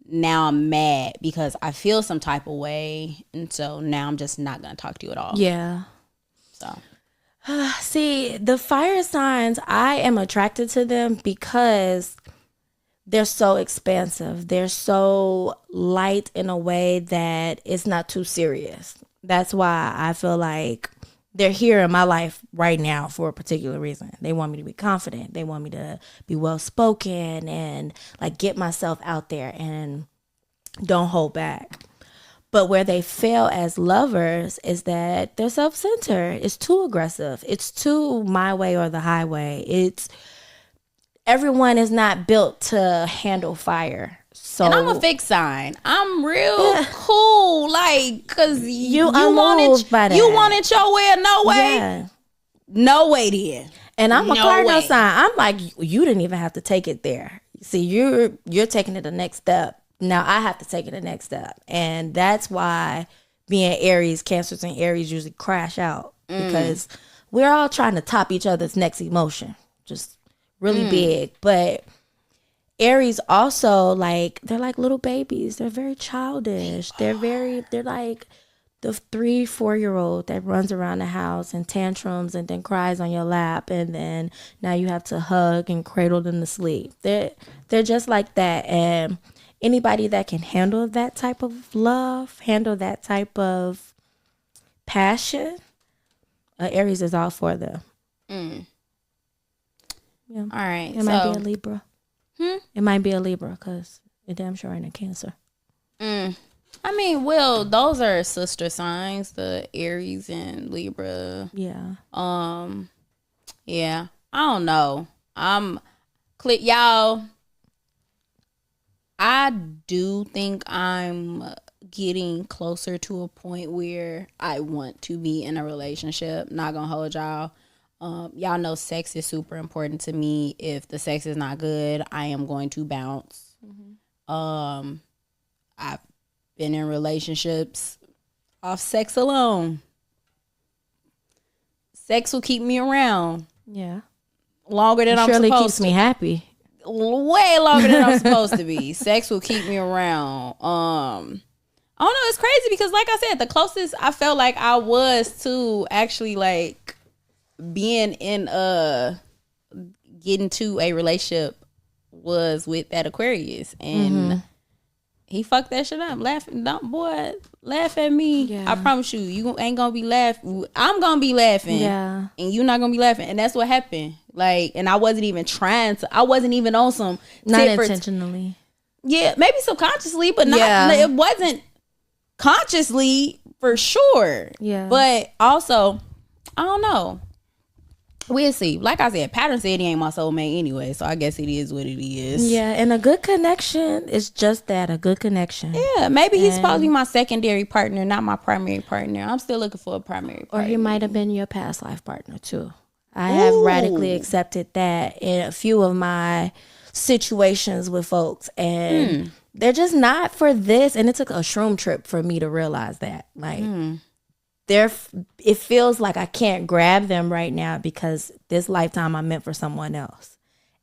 Now I'm mad because I feel some type of way, and so now I'm just not gonna talk to you at all. Yeah. So. See, the fire signs, I am attracted to them because they're so expansive. They're so light in a way that it's not too serious. That's why I feel like they're here in my life right now for a particular reason. They want me to be confident. They want me to be well-spoken and like get myself out there and don't hold back. But where they fail as lovers is that they're self-centered. It's too aggressive. It's too my way or the highway. Everyone is not built to handle fire. So, and I'm a fixed sign. I'm real cool, like, cause you wanted your way or no way. Yeah. No way then. And I'm a cardinal sign. I'm like, you didn't even have to take it there. See, you're taking it the next step. Now I have to take it the next step. And that's why being Aries, Cancers and Aries usually crash out. Because we're all trying to top each other's next emotion. Just really big. But Aries also, like, they're like little babies. They're very childish. They're like the 3-4-year-old that runs around the house and tantrums and then cries on your lap, and then now you have to hug and cradle them to sleep. They're just like that. And anybody that can handle that type of love, handle that type of passion, Aries is all for them. Yeah. All right. It might be a Libra. It might be a Libra because it damn sure ain't a Cancer. I mean, well, those are sister signs, the Aries and Libra. Yeah. Yeah. I don't know. Y'all. I do think I'm getting closer to a point where I want to be in a relationship. Not gonna hold y'all. Y'all know sex is super important to me. If the sex is not good, I am going to bounce. I've been in relationships off sex alone. Sex will keep me around. Yeah. Longer than I'm supposed to. Surely keeps me happy. Way longer than I'm supposed to be. Sex will keep me around. I don't know. It's crazy because, like I said, the closest I felt like I was to actually like being in getting to a relationship was with that Aquarius, and he fucked that shit up. Laugh at me. Yeah. I promise you ain't gonna be laughing. I'm gonna be laughing. Yeah. And you're not gonna be laughing. And that's what happened. Like, and I wasn't even trying to. I wasn't even on some. Not intentionally. Yeah, maybe subconsciously, but not. Yeah. It wasn't consciously for sure. Yeah. But also, I don't know. We'll see. Like I said, Pattern said he ain't my soulmate anyway, so I guess it is what it is. Yeah, and a good connection is just that, a good connection. Yeah, maybe he's supposed to be my secondary partner, not my primary partner. I'm still looking for a primary partner. Or he might have been your past life partner too. I have radically accepted that in a few of my situations with folks, and they're just not for this. And it took a shroom trip for me to realize that. Like, it feels like I can't grab them right now because this lifetime I'm meant for someone else.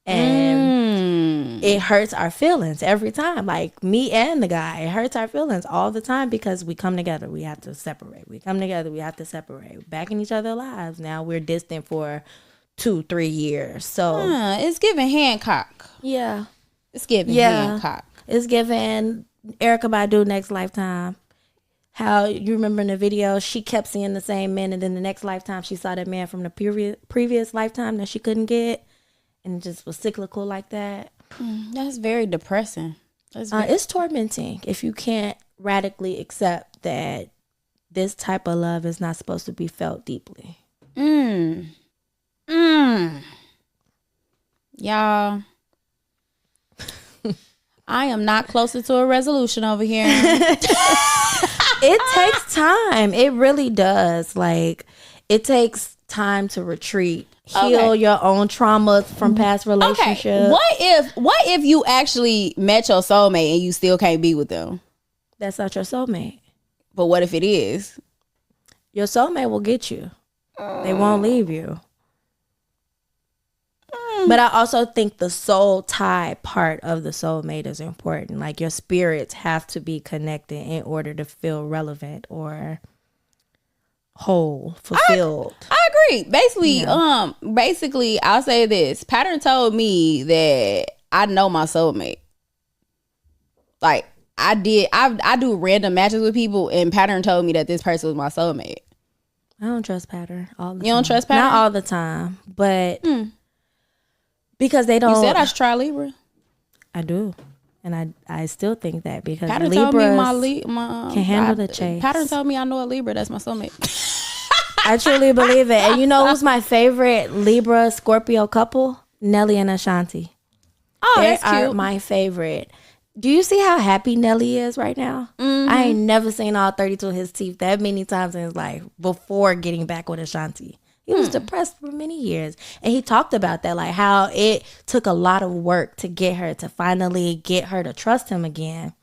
And it hurts our feelings every time. Like, me and the guy, it hurts our feelings all the time because we come together, we have to separate. We come together, we have to separate. Back in each other's lives. Now we're distant for 2-3 years. So it's giving Hancock. Yeah. It's giving Hancock. It's giving Erykah Badu Next Lifetime. How you remember in the video, she kept seeing the same man, and then the next lifetime she saw that man from the previous lifetime that she couldn't get, and it just was cyclical like that. That's very depressing. It's tormenting if you can't radically accept that this type of love is not supposed to be felt deeply. Y'all, I am not closer to a resolution over here. It takes time. It really does. Like, it takes time to retreat, heal your own traumas from past relationships. Okay. What if you actually met your soulmate and you still can't be with them? That's not your soulmate. But what if it is? Your soulmate will get you. They won't leave you. But I also think the soul tie part of the soulmate is important. Like, your spirits have to be connected in order to feel relevant or whole, fulfilled. I agree. Basically, I'll say this. Pattern told me that I know my soulmate. Like, I do random matches with people, and Pattern told me that this person was my soulmate. I don't trust Pattern all the time. You don't trust Pattern? Not all the time, but because they don't. You said I should try Libra. I do. And I still think that because Pattern Libras told me my can handle the chase. Pattern told me I know a Libra. That's my soulmate. I truly believe it. And you know who's my favorite Libra Scorpio couple? Nelly and Ashanti. Oh, that's cute. They are my favorite. Do you see how happy Nelly is right now? I ain't never seen all 32 of his teeth that many times in his life before getting back with Ashanti. He was depressed for many years. And he talked about that, like how it took a lot of work to get her to finally get her to trust him again.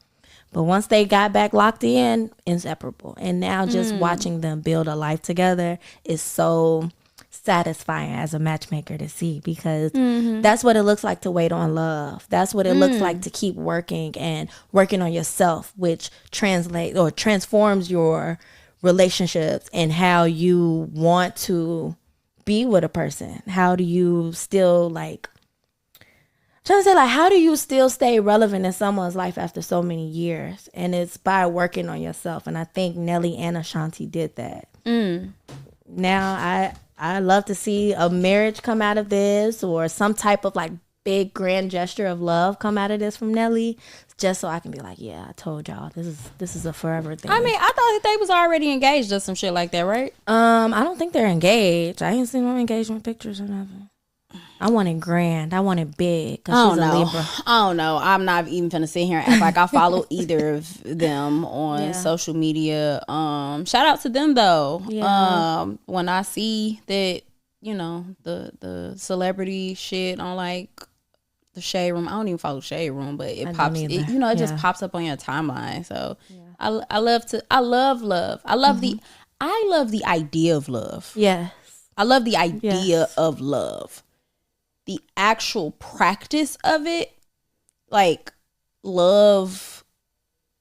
But once they got back locked in, inseparable. And now just watching them build a life together is so satisfying as a matchmaker to see, because that's what it looks like to wait on love. That's what it looks like to keep working and working on yourself, which translates or transforms your relationships and how you want to be with a person. How do you still how do you still stay relevant in someone's life after so many years? And it's by working on yourself. And I think Nelly and Ashanti did that. Now I love to see a marriage come out of this, or some type of like big grand gesture of love come out of this from Nelly, just so I can be like, yeah, I told y'all this is a forever thing. I mean, I thought they was already engaged or some shit like that, right? I don't think they're engaged. I ain't seen no engagement pictures or nothing. I want it grand. I want it big. I don't know. I don't know. I'm not even gonna sit here and act like I follow either of them on social media. Shout out to them though. Yeah. When I see that, you know, the celebrity shit on like the Shade Room. I don't even follow Shade Room, but it pops. It just pops up on your timeline. So I love love. I love the idea of love. Yes. I love the idea of love. The actual practice of it, like love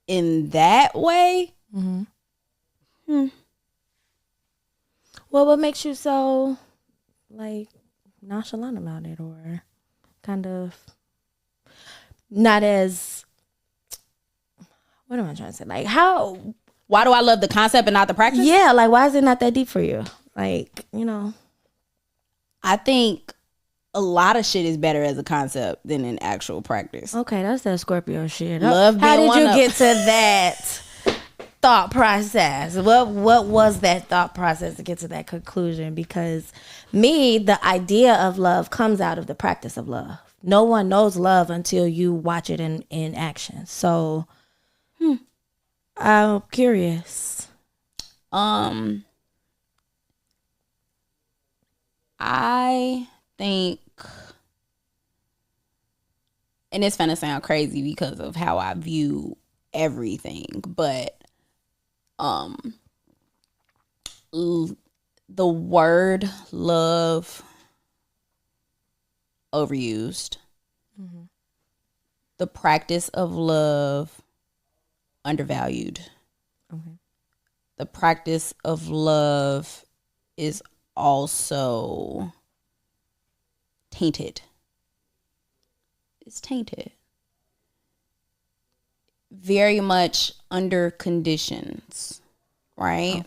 in that way. Well, what makes you so like nonchalant about it, or kind of not as, what am I trying to say? Like, why do I love the concept and not the practice? Yeah, like, why is it not that deep for you? Like, you know, I think a lot of shit is better as a concept than in actual practice. Okay, that's that Scorpio shit. Love. How did you get to that thought process? What was that thought process to get to that conclusion? Because the idea of love comes out of the practice of love. No one knows love until you watch it in action. So I'm curious. I think, and it's gonna sound crazy because of how I view everything, but the word love overused. Mm-hmm. The practice of love undervalued. Okay. The practice of love is also tainted. It's tainted. Very much under conditions, right? Okay.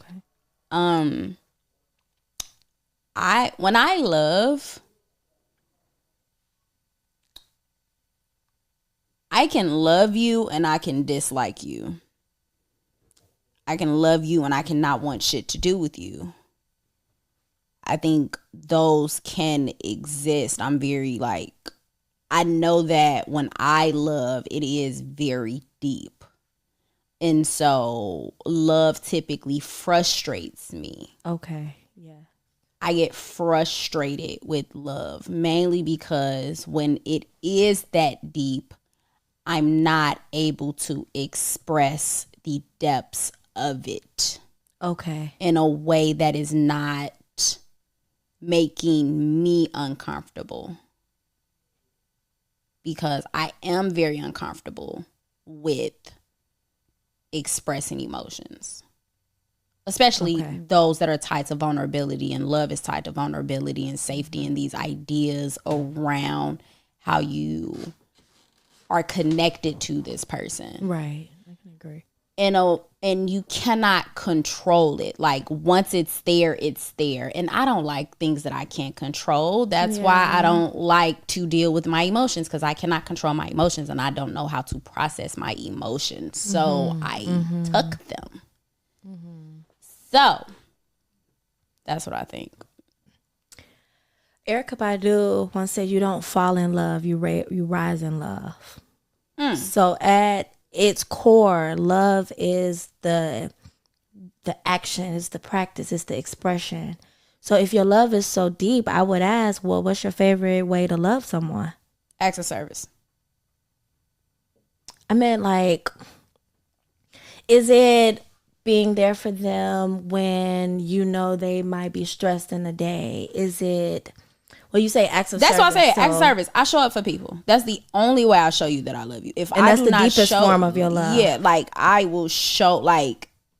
When I love, I can love you and I can dislike you. I can love you and I cannot want shit to do with you. I think those can exist. I'm very I know that when I love, it is very deep. And so love typically frustrates me. Okay. Yeah. I get frustrated with love mainly because when it is that deep, I'm not able to express the depths of it. Okay. In a way that is not making me uncomfortable. Because I am very uncomfortable with expressing emotions. Especially those that are tied to vulnerability, and love is tied to vulnerability and safety and these ideas around how you are connected to this person. Right. I can agree. And you cannot control it. Like once it's there, it's there. And I don't like things that I can't control. That's why I don't like to deal with my emotions, because I cannot control my emotions and I don't know how to process my emotions. So I tuck them. Mm-hmm. So that's what I think. Erykah Badu once said, "You don't fall in love, you rise in love." So at its core, love is the action, it's the practice, it's the expression. So if your love is so deep, I would ask, well, what's your favorite way to love someone? Acts of service. I meant is it being there for them when you know they might be stressed in the day? Is it, well, you say acts of service. That's why I say acts of service. I show up for people. That's the only way I show you that I love you. And that's the deepest form of your love. Yeah, I will show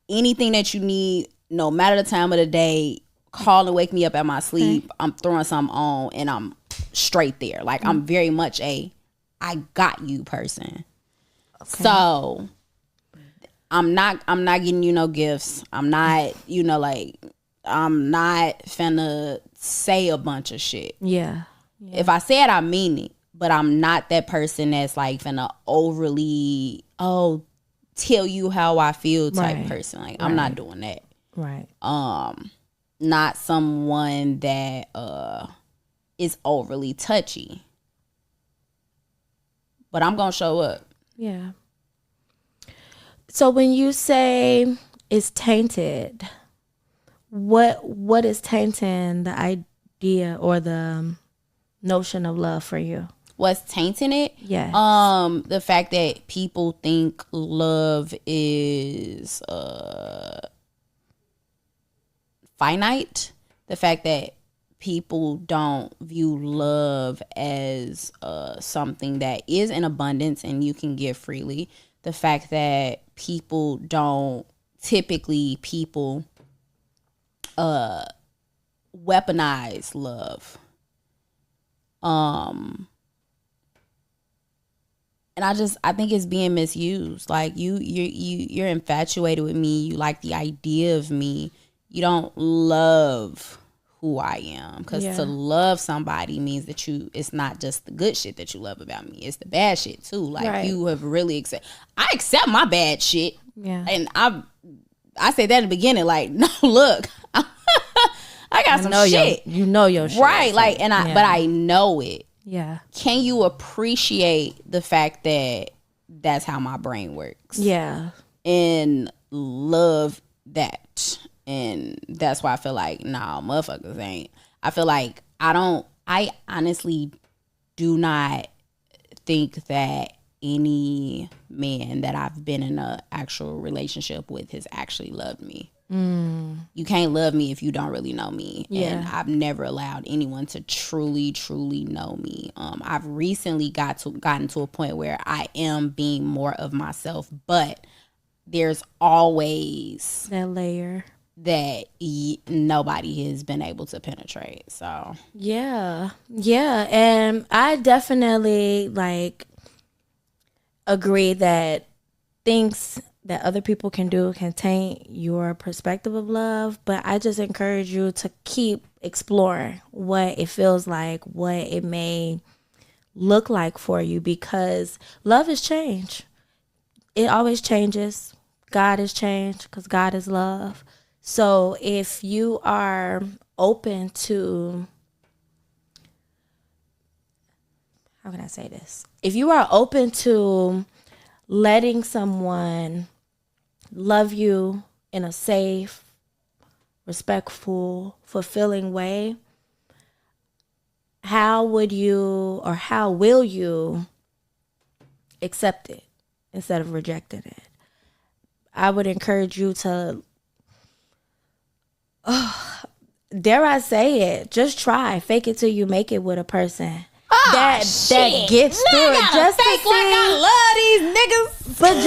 anything that you need, no matter the time of the day. Call and wake me up at my sleep. Okay. I'm throwing something on and I'm straight there. I'm very much a I got you person. Okay. So I'm not getting you no gifts. I'm not, I'm not finna say a bunch of shit. Yeah. If I say it, I mean it. But I'm not that person that's finna overly, tell you how I feel type person. I'm not doing that. Right. Not someone that is overly touchy. But I'm gonna show up. Yeah. So when you say it's tainted, what is tainting the idea or the notion of love for you? What's tainting it? Yes. The fact that people think love is finite. The fact that people don't view love as something that is in abundance and you can give freely. The fact that people don't weaponize love. And I think it's being misused. You're infatuated with me. You like the idea of me. You don't love who I am. Because to love somebody means that it's not just the good shit that you love about me. It's the bad shit too. Like you have really I accept my bad shit. Yeah. And I said that in the beginning, like, no, look, I got some shit. You know your shit. Right. Like, but I know it. Yeah. Can you appreciate the fact that that's how my brain works? Yeah. And love that. And that's why I feel like, nah, motherfuckers ain't. I feel like I honestly do not think that any man that I've been in an actual relationship with has actually loved me. You can't love me if you don't really know me. And I've never allowed anyone to truly, truly know me. I've recently gotten to a point where I am being more of myself, but there's always that layer that nobody has been able to penetrate. So yeah, and I definitely agree that things that other people can do can taint your perspective of love, but I just encourage you to keep exploring what it feels like, what it may look like for you, because love is change. It always changes. God has changed because God is love. So if you are open to, how can I say this? If you are open to letting someone love you in a safe, respectful, fulfilling way, how will you accept it instead of rejecting it? I would encourage you to, dare I say it, just try. Fake it till you make it with a person. That gets through it. Just to see, like I love these niggas. But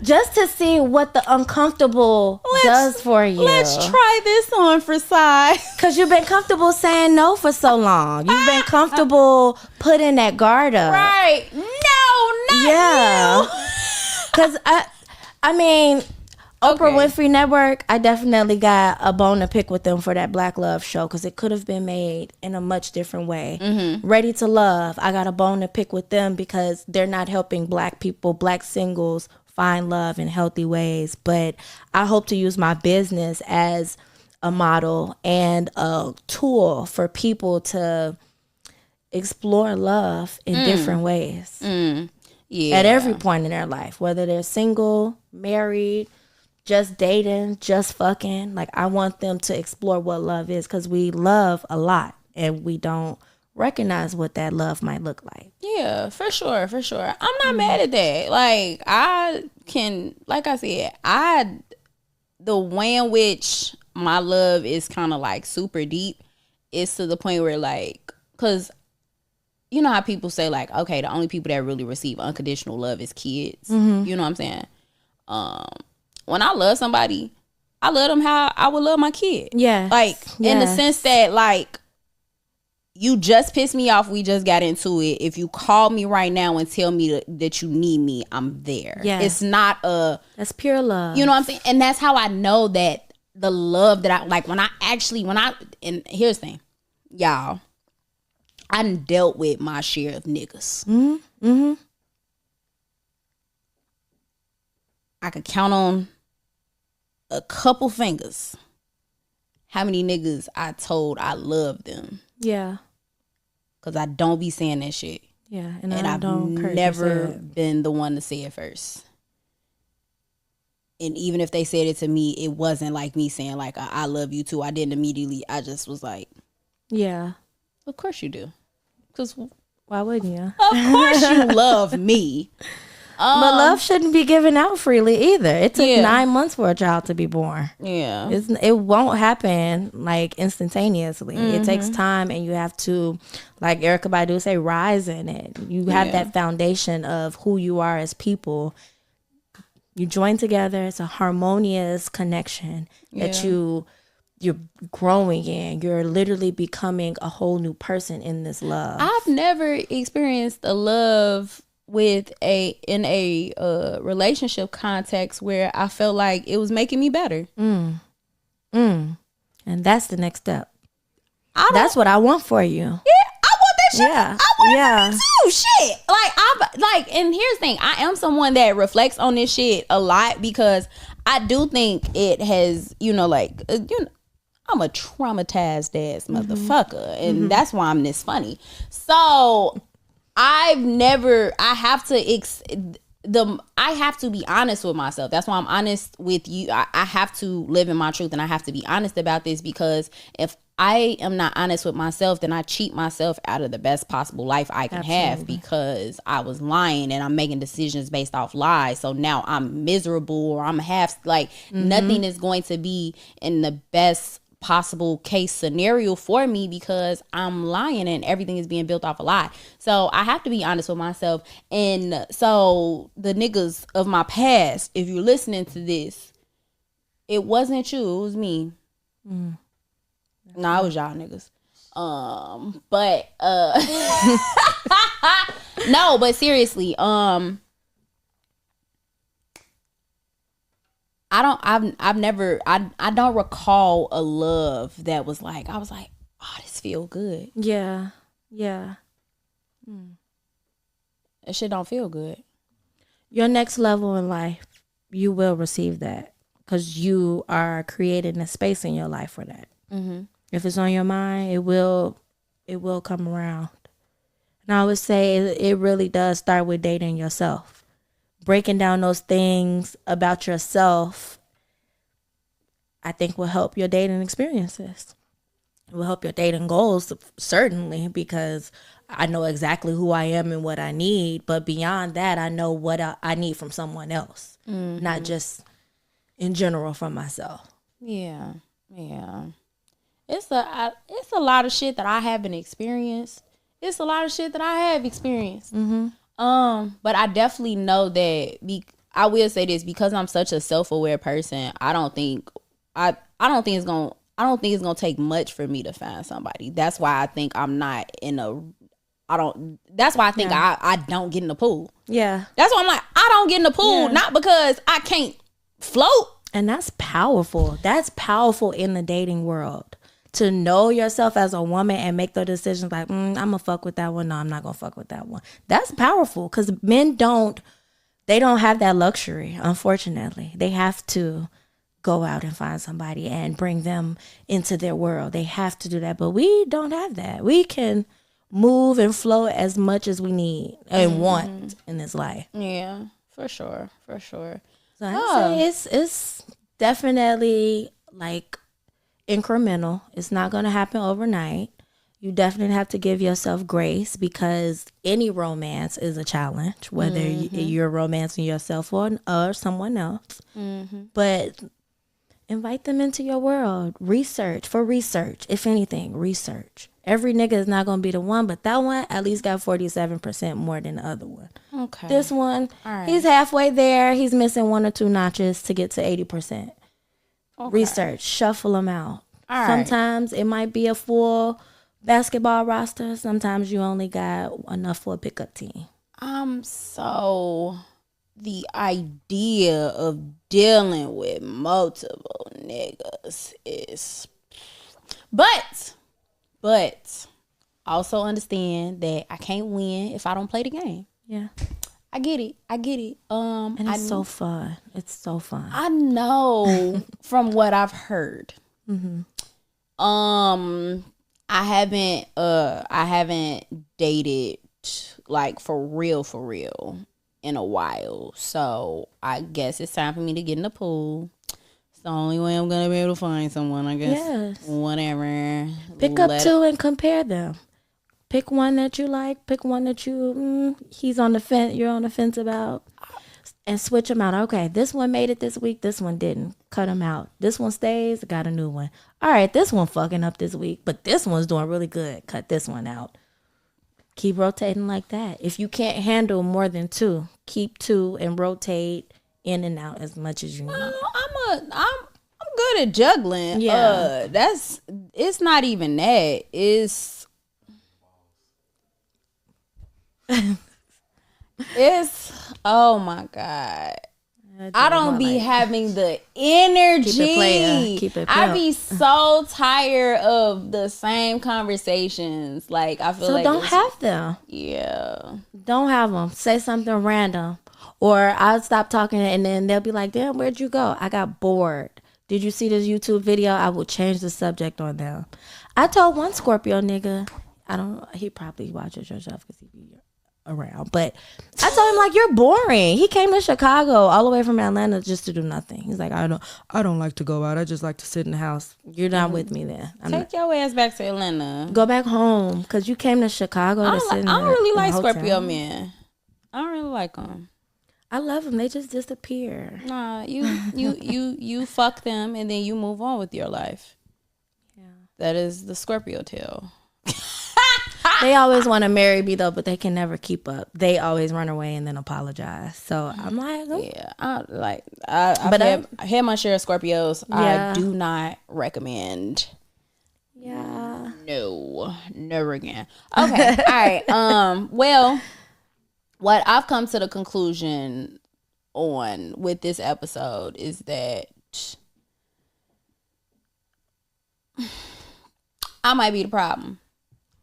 just to see what the uncomfortable does for you. Let's try this on for size. Because you've been comfortable saying no for so long. You've been comfortable putting that guard up. Right. No, not you. Because I mean, Oprah Winfrey Network, I definitely got a bone to pick with them for that Black Love show, because it could have been made in a much different way. Mm-hmm. Ready to Love, I got a bone to pick with them because they're not helping Black people, Black singles find love in healthy ways. But I hope to use my business as a model and a tool for people to explore love in different ways. Yeah. At every point in their life, whether they're single, married, just dating, just fucking. Like, I want them to explore what love is, because we love a lot and we don't recognize what that love might look like. Yeah, for sure. I'm not mad at that. Like, I can, like I said, the way in which my love is kind of like super deep is to the point where, like, because you know how people say, like, okay, the only people that really receive unconditional love is kids. Mm-hmm. You know what I'm saying? When I love somebody, I love them how I would love my kid. Yeah. Like, in the sense that, like, you just pissed me off. We just got into it. If you call me right now and tell me that you need me, I'm there. Yeah. It's not that's pure love. You know what I'm saying? And that's how I know that the love that I, like, and here's the thing, y'all. I done dealt with my share of niggas. Mm-hmm. Mm-hmm. I could count on a couple fingers how many niggas I told I love them. Yeah. Because I don't be saying that shit. Yeah. And I've never been the one to say it first. And even if they said it to me, it wasn't like me saying, like, I love you too. I didn't immediately. I just was like, yeah. Of course you do. Because why wouldn't you? Of course you love me. But love shouldn't be given out freely either. It took 9 months for a child to be born. Yeah. It won't happen like instantaneously. Mm-hmm. It takes time, and you have to, like Erykah Badu say, rise in it. You have that foundation of who you are as people. You join together. It's a harmonious connection that you're growing in. You're literally becoming a whole new person in this love. I've never experienced a love in a relationship context where I felt like it was making me better. And And that's the next step. That's what I want for you. Yeah, I want that shit. Yeah. I want it for me too. Shit. And here's the thing. I am someone that reflects on this shit a lot because I do think it has, I'm a traumatized ass motherfucker. And that's why I'm this funny. So I have to be honest with myself. That's why I'm honest with you. I have to live in my truth, and I have to be honest about this, because if I am not honest with myself, then I cheat myself out of the best possible life I can have, because I was lying and I'm making decisions based off lies. So now I'm miserable, or I'm nothing is going to be in the best possible case scenario for me because I'm lying and everything is being built off a lie. So I have to be honest with myself. And so the niggas of my past, if you're listening to this, it wasn't you, it was me. No, it was y'all niggas. No, but seriously, I don't recall a love that was like, I was like, oh, this feel good. Yeah. That shit don't feel good. Your next level in life, you will receive that because you are creating a space in your life for that. Mm-hmm. If it's on your mind, it will come around. And I would say it really does start with dating yourself. Breaking down those things about yourself, I think, will help your dating experiences. It will help your dating goals, certainly, because I know exactly who I am and what I need. But beyond that, I know what I need from someone else, not just in general from myself. Yeah. It's a lot of shit that I haven't experienced. It's a lot of shit that I have experienced. Mm-hmm. But I definitely know that I will say this, because I'm such a self-aware person, I don't think it's gonna take much for me to find somebody. That's why I think I don't get in the pool. Yeah. That's why I'm like, I don't get in the pool, not because I can't float. And that's powerful. That's powerful in the dating world. To know yourself as a woman and make the decisions like, I'm going to fuck with that one. No, I'm not going to fuck with that one. That's powerful, because men don't have that luxury, unfortunately. They have to go out and find somebody and bring them into their world. They have to do that. But we don't have that. We can move and flow as much as we need and want in this life. Yeah, for sure. So I'd say it's definitely like incremental. It's not going to happen overnight. You definitely have to give yourself grace, because any romance is a challenge, whether you're romancing yourself or someone else. Mm-hmm. But invite them into your world. Research. If anything, research. Every nigga is not going to be the one, but that one at least got 47% more than the other one. Okay. This one, he's halfway there. He's missing 1 or 2 notches to get to 80%. Okay. Research, shuffle them out. Sometimes it might be a full basketball roster. Sometimes you only got enough for a pickup team. So the idea of dealing with multiple niggas is, but also understand that I can't win if I don't play the game. Yeah. I get it. And it's so fun. It's so fun. I know from what I've heard. Mm-hmm. I haven't dated like for real in a while. So I guess it's time for me to get in the pool. It's the only way I'm gonna be able to find someone, I guess. Yes. Whatever. Pick up 2 and compare them. Pick one that you like. Pick one that he's on the fence. You're on the fence about, and switch them out. Okay, this one made it this week. This one didn't. Cut them out. This one stays. Got a new one. All right, this one fucking up this week, but this one's doing really good. Cut this one out. Keep rotating like that. If you can't handle more than 2, keep 2 and rotate in and out as much as you need. I'm good at juggling. Yeah, it's not even that. It's oh my God. I don't be having the energy. Keep it player. Keep it I be so tired of the same conversations. Like, I feel so like don't have them. Yeah. Don't have them. Say something random. Or I'll stop talking and then they'll be like, damn, where'd you go? I got bored. Did you see this YouTube video? I will change the subject on them. I told one Scorpio nigga, he probably watches your stuff because he be around. But I told him, like, you're boring. He came to Chicago all the way from Atlanta just to do nothing. He's like, I don't like to go out. I just like to sit in the house. You're not with me then. Take your ass back to Atlanta. Go back home because you came to Chicago to sit in the I don't really like Scorpio men. I don't really like them. I love them. They just disappear. Nah, you fuck them and then you move on with your life. Yeah, that is the Scorpio tale. They always want to marry me though, but they can never keep up. They always run away and then apologize. So I'm like, oh. Yeah, I've had my share of Scorpios. Yeah. I do not recommend. Yeah. No, never again. Okay, all right. Well, what I've come to the conclusion on with this episode is that I might be the problem.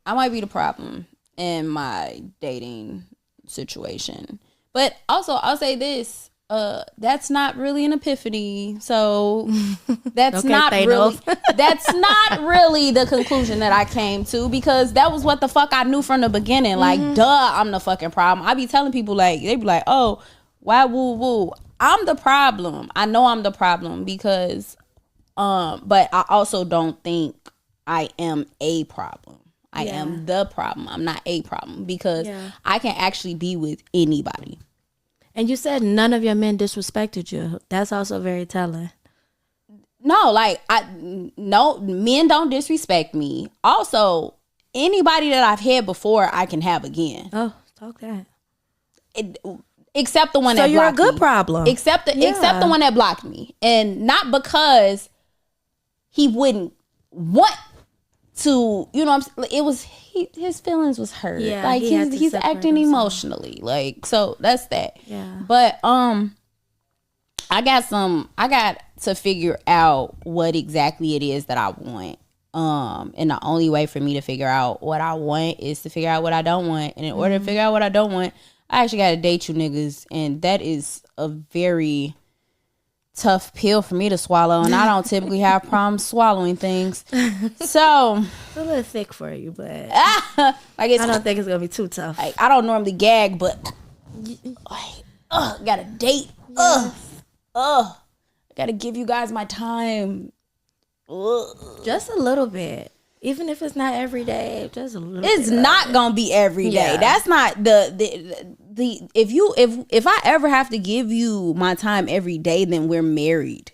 I might be the problem in my dating situation. But also, I'll say this. That's not really an epiphany. So that's okay, not really that's not really the conclusion that I came to, because that was what the fuck I knew from the beginning. Like, duh, I'm the fucking problem. I be telling people, like, they be like, oh, why woo woo? I'm the problem. I know I'm the problem because but I also don't think I am a problem. I am the problem. I'm not a problem, because I can actually be with anybody. And you said none of your men disrespected you. That's also very telling. No, like, no, men don't disrespect me. Also, anybody that I've had before, I can have again. Oh, talk that. Except the one that blocked me. So you're a good problem. Except the one that blocked me. And not because he wouldn't want to, you know, it was his feelings was hurt. Yeah, like he's acting emotionally. Like, so that's that. Yeah. But I got to figure out what exactly it is that I want. And the only way for me to figure out what I want is to figure out what I don't want. And in order to figure out what I don't want, I actually got to date you niggas, and that is a very tough pill for me to swallow, and I don't typically have problems swallowing things. So it's a little thick for you, but like I don't think it's gonna be too tough. Like, I don't normally gag, but got a date. Gotta give you guys my time. Just a little bit. Even if it's not every day, just a little. It's not gonna be every day. That's not the if I ever have to give you my time every day, then we're married.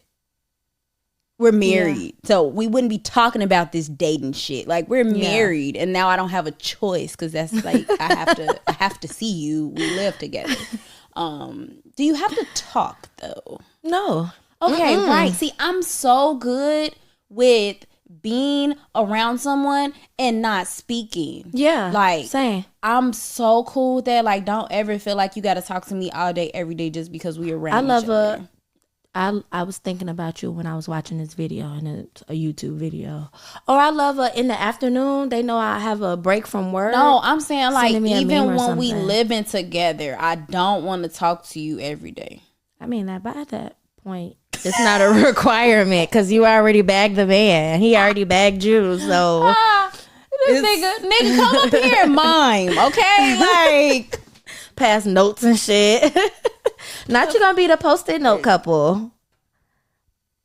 We're married. Yeah. So we wouldn't be talking about this dating shit. Like, we're married, and now I don't have a choice, because that's like I have to see you. We live together. Do you have to talk though? No. Okay, right. See, I'm so good with being around someone and not speaking. Yeah, like, same. I'm so cool with that. Like, don't ever feel like you got to talk to me all day every day just because we around each other. I was thinking about you when I was watching this video, and it's a YouTube video. Or I love in the afternoon. They know I have a break from work. No, I'm saying, like, even when we living together, I don't want to talk to you every day. I mean, by that point, it's not a requirement, because you already bagged the man. He already bagged you, so this nigga, come up here and mime, okay? Like, pass notes and shit. Not you gonna be the post-it note couple.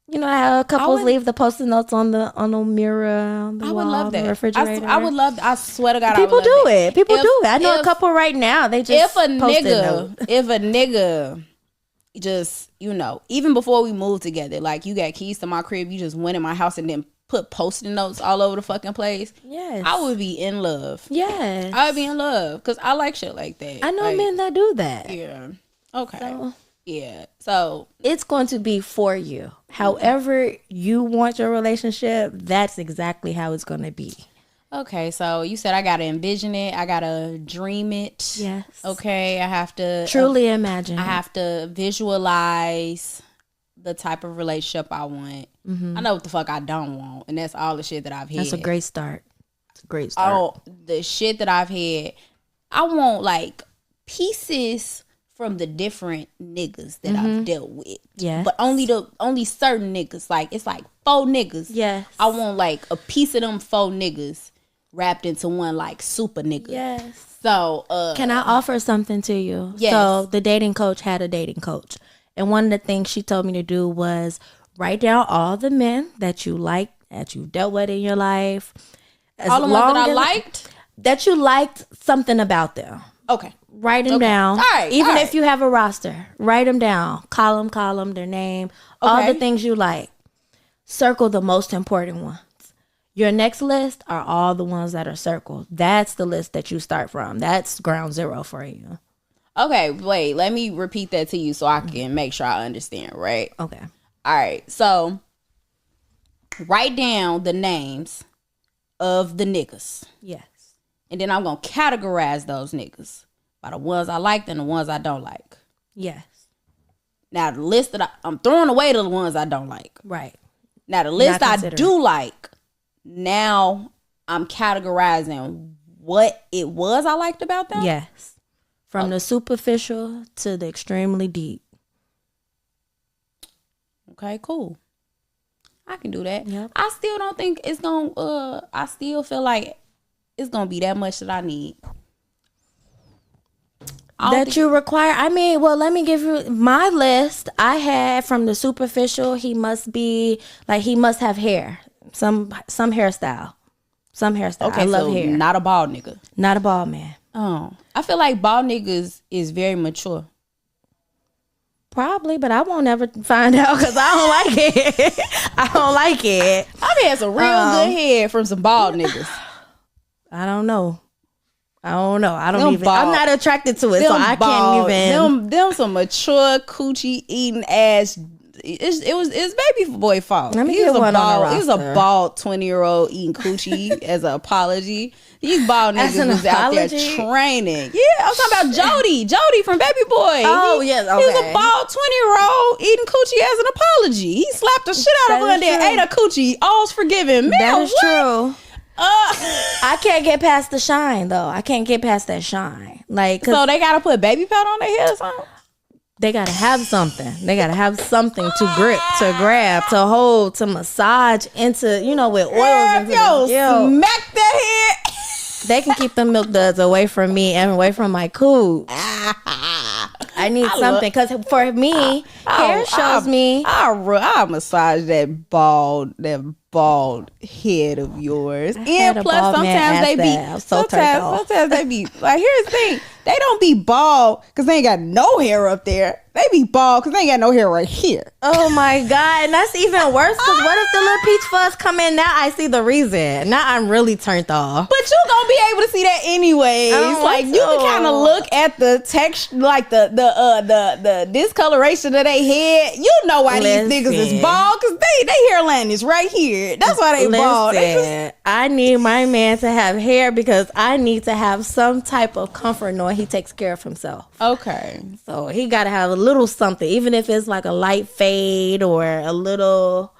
You know how couples leave the post-it notes on the mirror, on the wall, on the refrigerator. I would love. I swear to God, people do it. People do it. I know a couple right now. They just if a nigga just, you know, even before we moved together, like, you got keys to my crib, you just went in my house and then put post-it notes all over the fucking place. Yes, I would be in love. Yes, I would be in love, because I like shit like that. I know, like, men that do that. Yeah. Okay. So it's going to be for you. However you want your relationship, that's exactly how it's going to be. Okay, so you said I gotta envision it. I gotta dream it. Yes. Okay, I have to truly imagine. I have to visualize the type of relationship I want. I know what the fuck I don't want, and that's all the shit that I've had. That's a great start. It's a great start. Oh, the shit that I've had, I want like pieces from the different niggas that I've dealt with. Yeah. But only certain niggas. Like it's like 4 niggas. Yes. I want like a piece of them 4 niggas wrapped into one like super nigga. Yes. So can I offer something to you? Yes. So the dating coach had a dating coach. And one of the things she told me to do was write down all the men that you liked, that you dealt with in your life. All the ones that I liked? That you liked something about them. Okay. Write them down. All right. Even if you have a roster, write them down. Column, their name, all the things you like. Circle the most important ones. Your next list are all the ones that are circled. That's the list that you start from. That's ground zero for you. Okay, wait. Let me repeat that to you so I can make sure I understand, right? Okay. All right. So write down the names of the niggas. Yes. And then I'm going to categorize those niggas by the ones I like and the ones I don't like. Yes. Now, the list that I'm throwing away the ones I don't like. Right. Now, the list I do like, now I'm categorizing what it was I liked about them. Yes. From the superficial to the extremely deep. Okay, cool. I can do that. Yep. I still don't think it's going to, I still feel like it's going to be that much that I need. That you require. I mean, well, let me give you my list. I had from the superficial, he must be like, he must have hair, some hairstyle, Okay, I love hair. Not a bald nigga. Not a bald man. Oh, I feel like bald niggas is very mature. Probably, but I won't ever find out because I don't like it. I don't like it. I've had some real good hair from some bald niggas. I don't know. I don't even. I'm not attracted to it, so I can't even. Them some mature coochie eating ass. It's baby boy fault. Let me get one on the roster. He was a bald 20-year-old eating coochie as an apology. These bald niggas was out there training. Yeah, I'm talking about Jody from Baby Boy. Oh, yes, okay. He was a bald 20-year-old eating coochie as an apology. He slapped the shit out of her there, ate a coochie. All's forgiven. Man, that is true. I can't get past the shine though. I can't get past that shine. Like, so they gotta put baby powder on their head or something? They gotta have something. They gotta have something to grip, to grab, to hold, to massage into, with oils. Yo, smack that head. They can keep the milk duds away from me and away from my cooch. I need something because for me, hair shows me. I massage that bald head of yours. And plus, sometimes they be like, here's the thing. They don't be bald because they ain't got no hair up there. They be bald because they ain't got no hair right here. Oh my God. And that's even worse because what if the little peach fuzz come in? Now I see the reason. Now I'm really turned off. But you gonna be able to see that anyways. Like you can kind of look at the texture, like the discoloration of their head. You know why these niggas is bald because they hairline is right here. That's why they bald. I need my man to have hair because I need to have some type of comfort knowing he takes care of himself. Okay. So he got to have a little something, even if it's like a light fade or a little.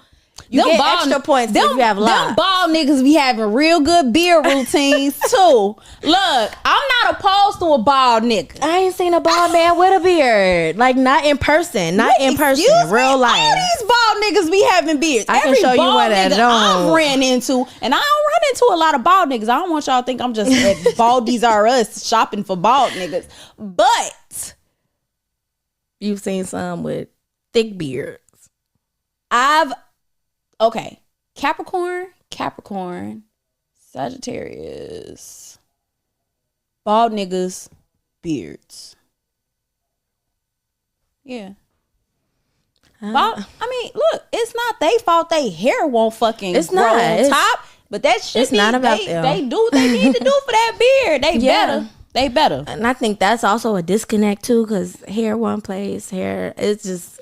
You get extra points if you have locks. Them bald niggas be having real good beard routines too. Look, I'm not opposed to a bald nigga. I ain't seen a bald man with a beard. Like not in person. Real life. All these bald niggas be having beards. I can show you what I don't. I've ran into, and I don't run into a lot of bald niggas. I don't want y'all to think I'm just at Baldies R Us shopping for bald niggas. But you've seen some with thick beards. Okay, Capricorn, Sagittarius, bald niggas, beards. Yeah. Look, it's not their fault. They hair won't fucking grow on top. But that shit, it's not about them. They do what they need to do for that beard. They better. And I think that's also a disconnect too, because hair one place, it's just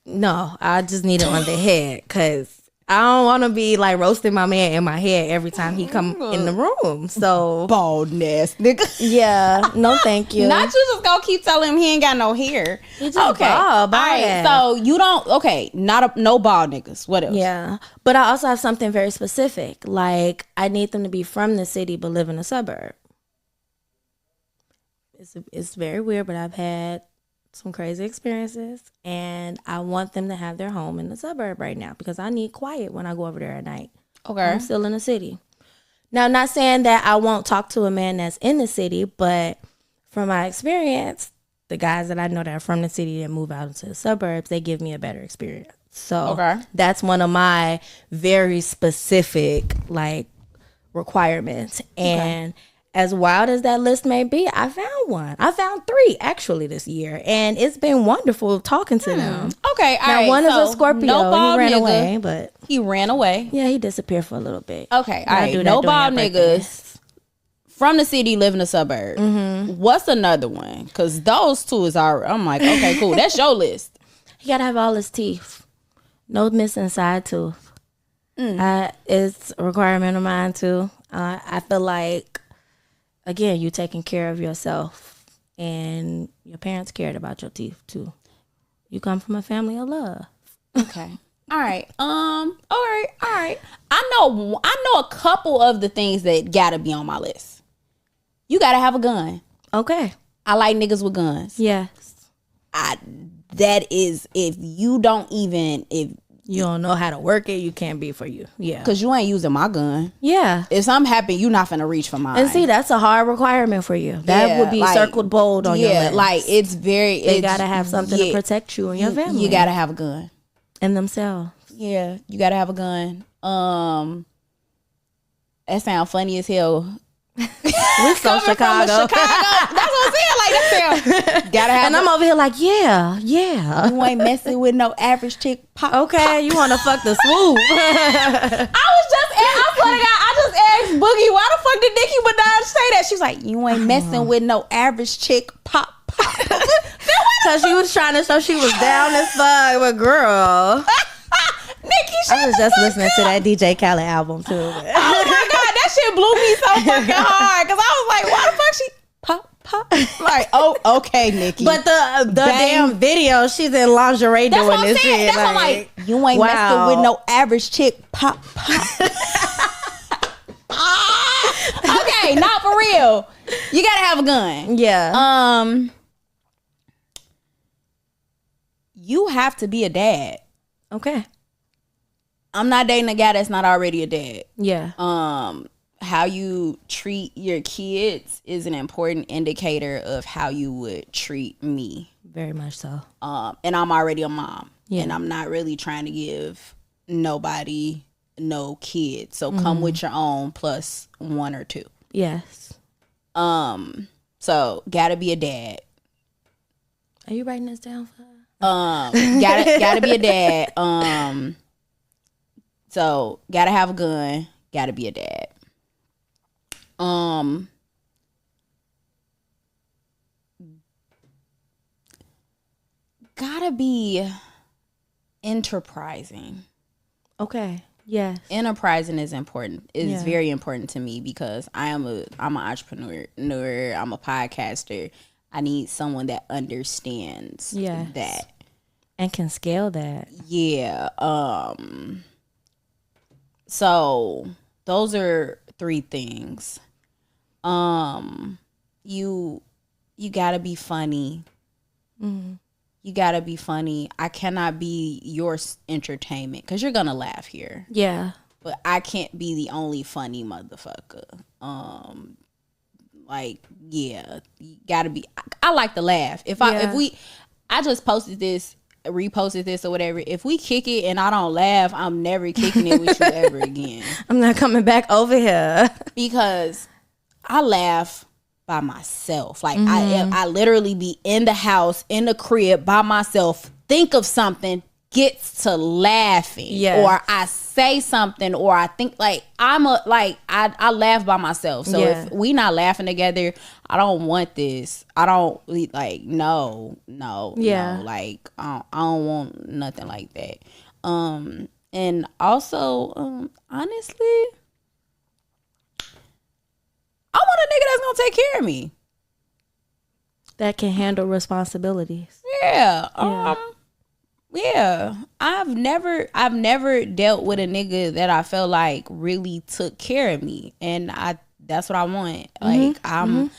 no. I just need it on the head because I don't want to be like roasting my man in my head every time he come in the room. So baldness, nigga. Yeah, no, thank you. Not you just gonna keep telling him he ain't got no hair. He just bald. All right, so you don't. Okay, no bald niggas. What else? Yeah, but I also have something very specific. Like I need them to be from the city but live in a suburb. It's very weird, but I've had some crazy experiences, and I want them to have their home in the suburb right now because I need quiet when I go over there at night. Okay. I'm still in the city. Now, I'm not saying that I won't talk to a man that's in the city, but from my experience, the guys that I know that are from the city that move out into the suburbs, they give me a better experience. So that's one of my very specific like requirements. And as wild as that list may be, I found one. I found 3 actually this year, and it's been wonderful talking to them. Okay, all right. One is a Scorpio. No he ran away, but he ran away. Yeah, he disappeared for a little bit. Okay, all right. No bald niggas from the city live in the suburb. What's another one? Because those 2 is already. I'm like, okay, cool. That's your list. He gotta have all his teeth. No missing side tooth. It's a requirement of mine too. I feel like, again, you taking care of yourself, and your parents cared about your teeth too. You come from a family of love. Okay. All right. All right. I know a couple of the things that gotta be on my list. You gotta have a gun. Okay. I like niggas with guns. Yes. That is, if you don't know how to work it, you can't be for you. Yeah. Because you ain't using my gun. Yeah. If something happen, you not finna reach for mine. And see, that's a hard requirement for you. That would be like, circled bold on your list. Yeah, like it's very... They gotta have something to protect you and your family. You gotta have a gun. And themselves. Yeah, you gotta have a gun. That sounds funny as hell. We're from Chicago. That's what I'm saying. Like that sound. Gotta have. And I'm over here like, yeah. You ain't messing with no average chick. Okay, you want to fuck the swoop? I swear to God, I just asked Boogie, why the fuck did Nicki Minaj say that? She was like, you ain't messing with no average chick. Pop. Because she was trying to show she was down as fuck with girl. Nikki, I was just listening to that DJ Khaled album too. Oh my God, that shit blew me so fucking hard because I was like, why the fuck she pop? Like, oh, okay, Nikki. But the damn video, she's in lingerie that's doing this shit. That's what I'm like, you ain't messing with no average chick. Pop. Okay, not for real. You gotta have a gun. Yeah. You have to be a dad. Okay. I'm not dating a guy that's not already a dad. Yeah. How you treat your kids is an important indicator of how you would treat me. Very much so. And I'm already a mom. Yeah. And I'm not really trying to give nobody no kids. So come with your own plus 1 or 2. Yes. So gotta be a dad. Are you writing this down for her? Gotta be a dad. So gotta have a gun, gotta be a dad. Gotta be enterprising. Okay. Yeah. Enterprising is important. It's very important to me because I'm an entrepreneur. I'm a podcaster. I need someone that understands that. And can scale that. Yeah. So those are 3 things. You gotta be funny. You gotta be funny. I cannot be your entertainment because you're gonna laugh here. Yeah. But I can't be the only funny motherfucker. You gotta be. I like to laugh. I just posted this, reposted this or whatever. If we kick it and I don't laugh, I'm never kicking it with you ever again. I'm not coming back over here because I laugh by myself. Like I literally be in the house, in the crib by myself, think of something, gets to laughing, or I say something, or I think like I laugh by myself. So if we not laughing together, I don't want this. I don't like no. Like I don't want nothing like that. And And also, honestly, I want a nigga that's gonna take care of me. That can handle responsibilities. Yeah. Yeah. I've never dealt with a nigga that I felt like really took care of me. And that's what I want. Like I'm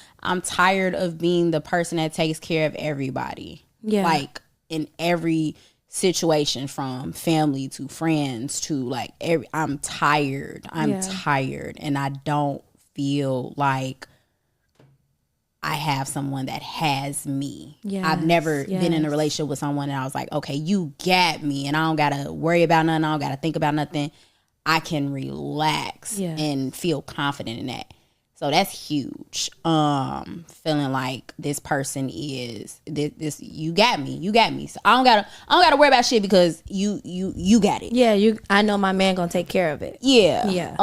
tired of being the person that takes care of everybody. Yeah. Like in every situation, from family to friends to like I'm tired. I'm tired, and I don't feel like I have someone that has me. Yes, I've never been in a relationship with someone and I was like, okay, you got me and I don't gotta worry about nothing. I don't gotta think about nothing. I can relax and feel confident in that. So that's huge. Feeling like this person is this you got me. So I don't gotta worry about shit because you got it. Yeah, I know my man gonna take care of it. Yeah. Yeah.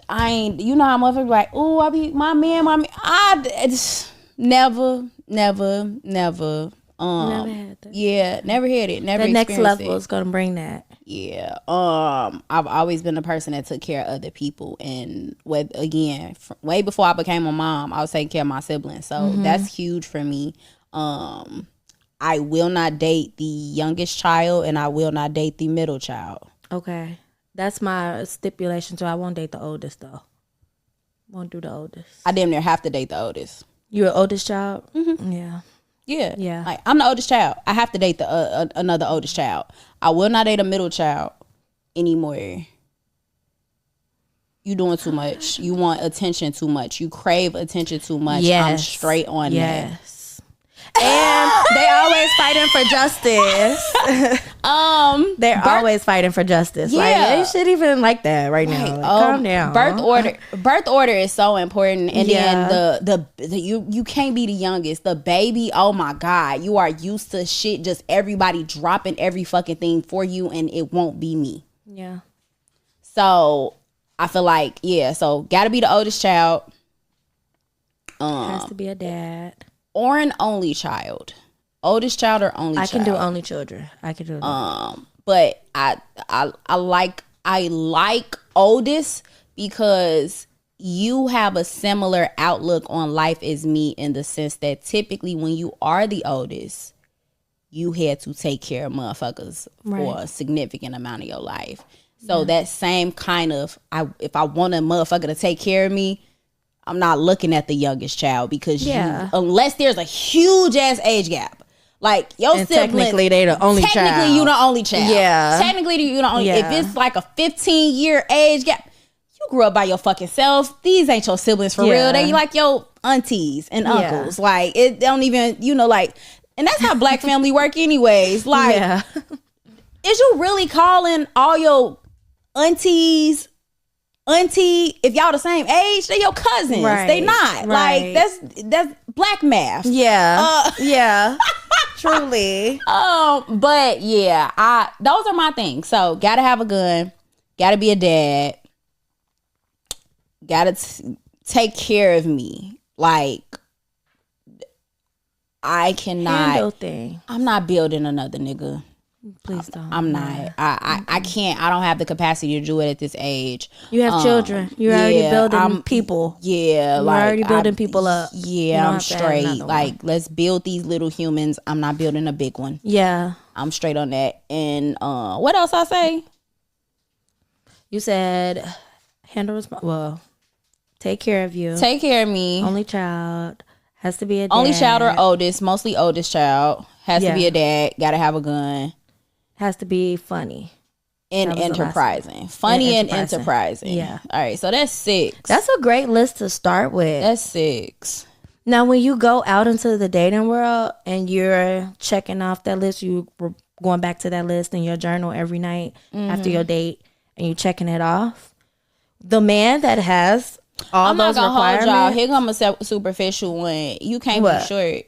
I ain't, you know how motherfuckers like, oh, I be my man. I just never. Never had that. Yeah, never had it. Never. The next level is gonna bring that. Yeah. I've always been the person that took care of other people, and way before I became a mom, I was taking care of my siblings. So that's huge for me. I will not date the youngest child, and I will not date the middle child. Okay. That's my stipulation too. I won't date the oldest though. Won't do the oldest. I damn near have to date the oldest. You're an oldest child? Mm-hmm. Yeah. Yeah. Yeah. Like, I'm the oldest child. I have to date the another oldest child. I will not date a middle child anymore. You doing too much. You want attention too much. You crave attention too much. Yes. I'm straight on that. And they always fighting for justice. They're always fighting for justice. Yeah. Like, they should even like that right now. Like, calm down. Birth order is so important. And then the you can't be the youngest. The baby, oh my God, you are used to shit, just everybody dropping every fucking thing for you, and it won't be me. Yeah. So I feel like, so gotta be the oldest child. Has to be a dad. Or an only child. Oldest child or only child. I can do only children. I can do that. But I like oldest because you have a similar outlook on life as me, in the sense that typically when you are the oldest, you had to take care of motherfuckers for a significant amount of your life. So that same kind of, if I want a motherfucker to take care of me, I'm not looking at the youngest child, because unless there's a huge ass age gap, like your siblings, technically they the only child. Technically you the only child. Yeah. Technically you the only. If it's like a 15-year age gap, you grew up by your fucking self. These ain't your siblings for real. They like your aunties and uncles. Like, it don't even, like, and that's how black family work anyways. Like, is you really calling all your auntie, if y'all the same age, they your cousins. They not. Like, that's black math. Truly. But those are my things. So gotta have a gun, gotta be a dad, gotta take care of me. Like, I cannot. I'm not building another nigga. Please don't. I'm not. I can't. I don't have the capacity to do it at this age. You have children. You're already building people. Yeah. You're already building people up. Yeah, I'm straight. Like, let's build these little humans. I'm not building a big one. Yeah. I'm straight on that. And what else I say? You said take care of you. Take care of me. Only child. Has to be a dad. Only child or oldest. Mostly oldest child. Has to be a dad. Gotta have a gun. Has to be funny and enterprising. Funny and enterprising. Yeah. All right, so that's 6. That's a great list to start with. That's 6. Now, when you go out into the dating world and you're checking off that list, you were going back to that list in your journal every night after your date, and you checking it off, the man that has all those requirements. I'm not gonna hold y'all. Here come a superficial one. You can't be short.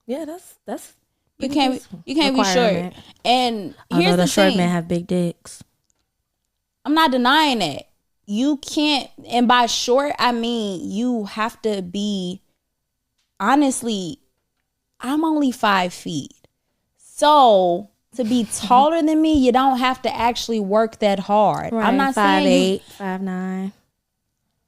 Yeah, that's. You can't be short. And here's the short thing. men have big dicks. I'm not denying that. You can't, and by short I mean you have to be, honestly, I'm only 5 feet. So to be taller than me, you don't have to actually work that hard. Right. I'm not saying 5'8", 5'9".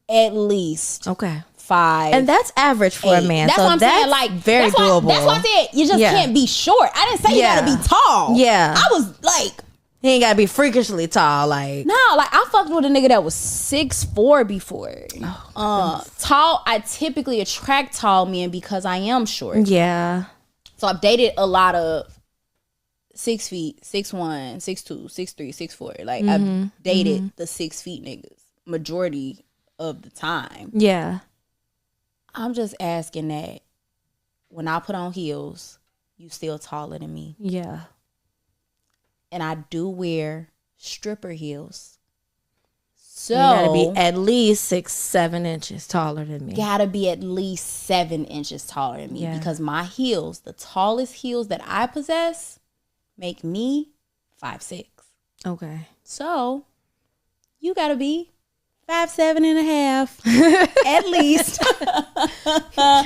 At least. Okay. 5. And that's average for 8. A man. That's so what I'm saying. Like, very doable. That's what I said. You just can't be short. I didn't say you gotta be tall. Yeah. I was like, he ain't gotta be freakishly tall. Like, no, like I fucked with a nigga that was 6'4" before. Tall. I typically attract tall men because I am short. Yeah. So I've dated a lot of 6 feet, 6'1", 6'2", 6'3", 6'4". Like I've dated the 6 feet niggas majority of the time. Yeah. I'm just asking that when I put on heels, you still taller than me. Yeah. And I do wear stripper heels. So you gotta be at least 6-7 inches taller than me. Gotta be at least 7 inches taller than me because my heels, the tallest heels that I possess, make me 5'6". Okay. So you gotta be 5'7.5", at least.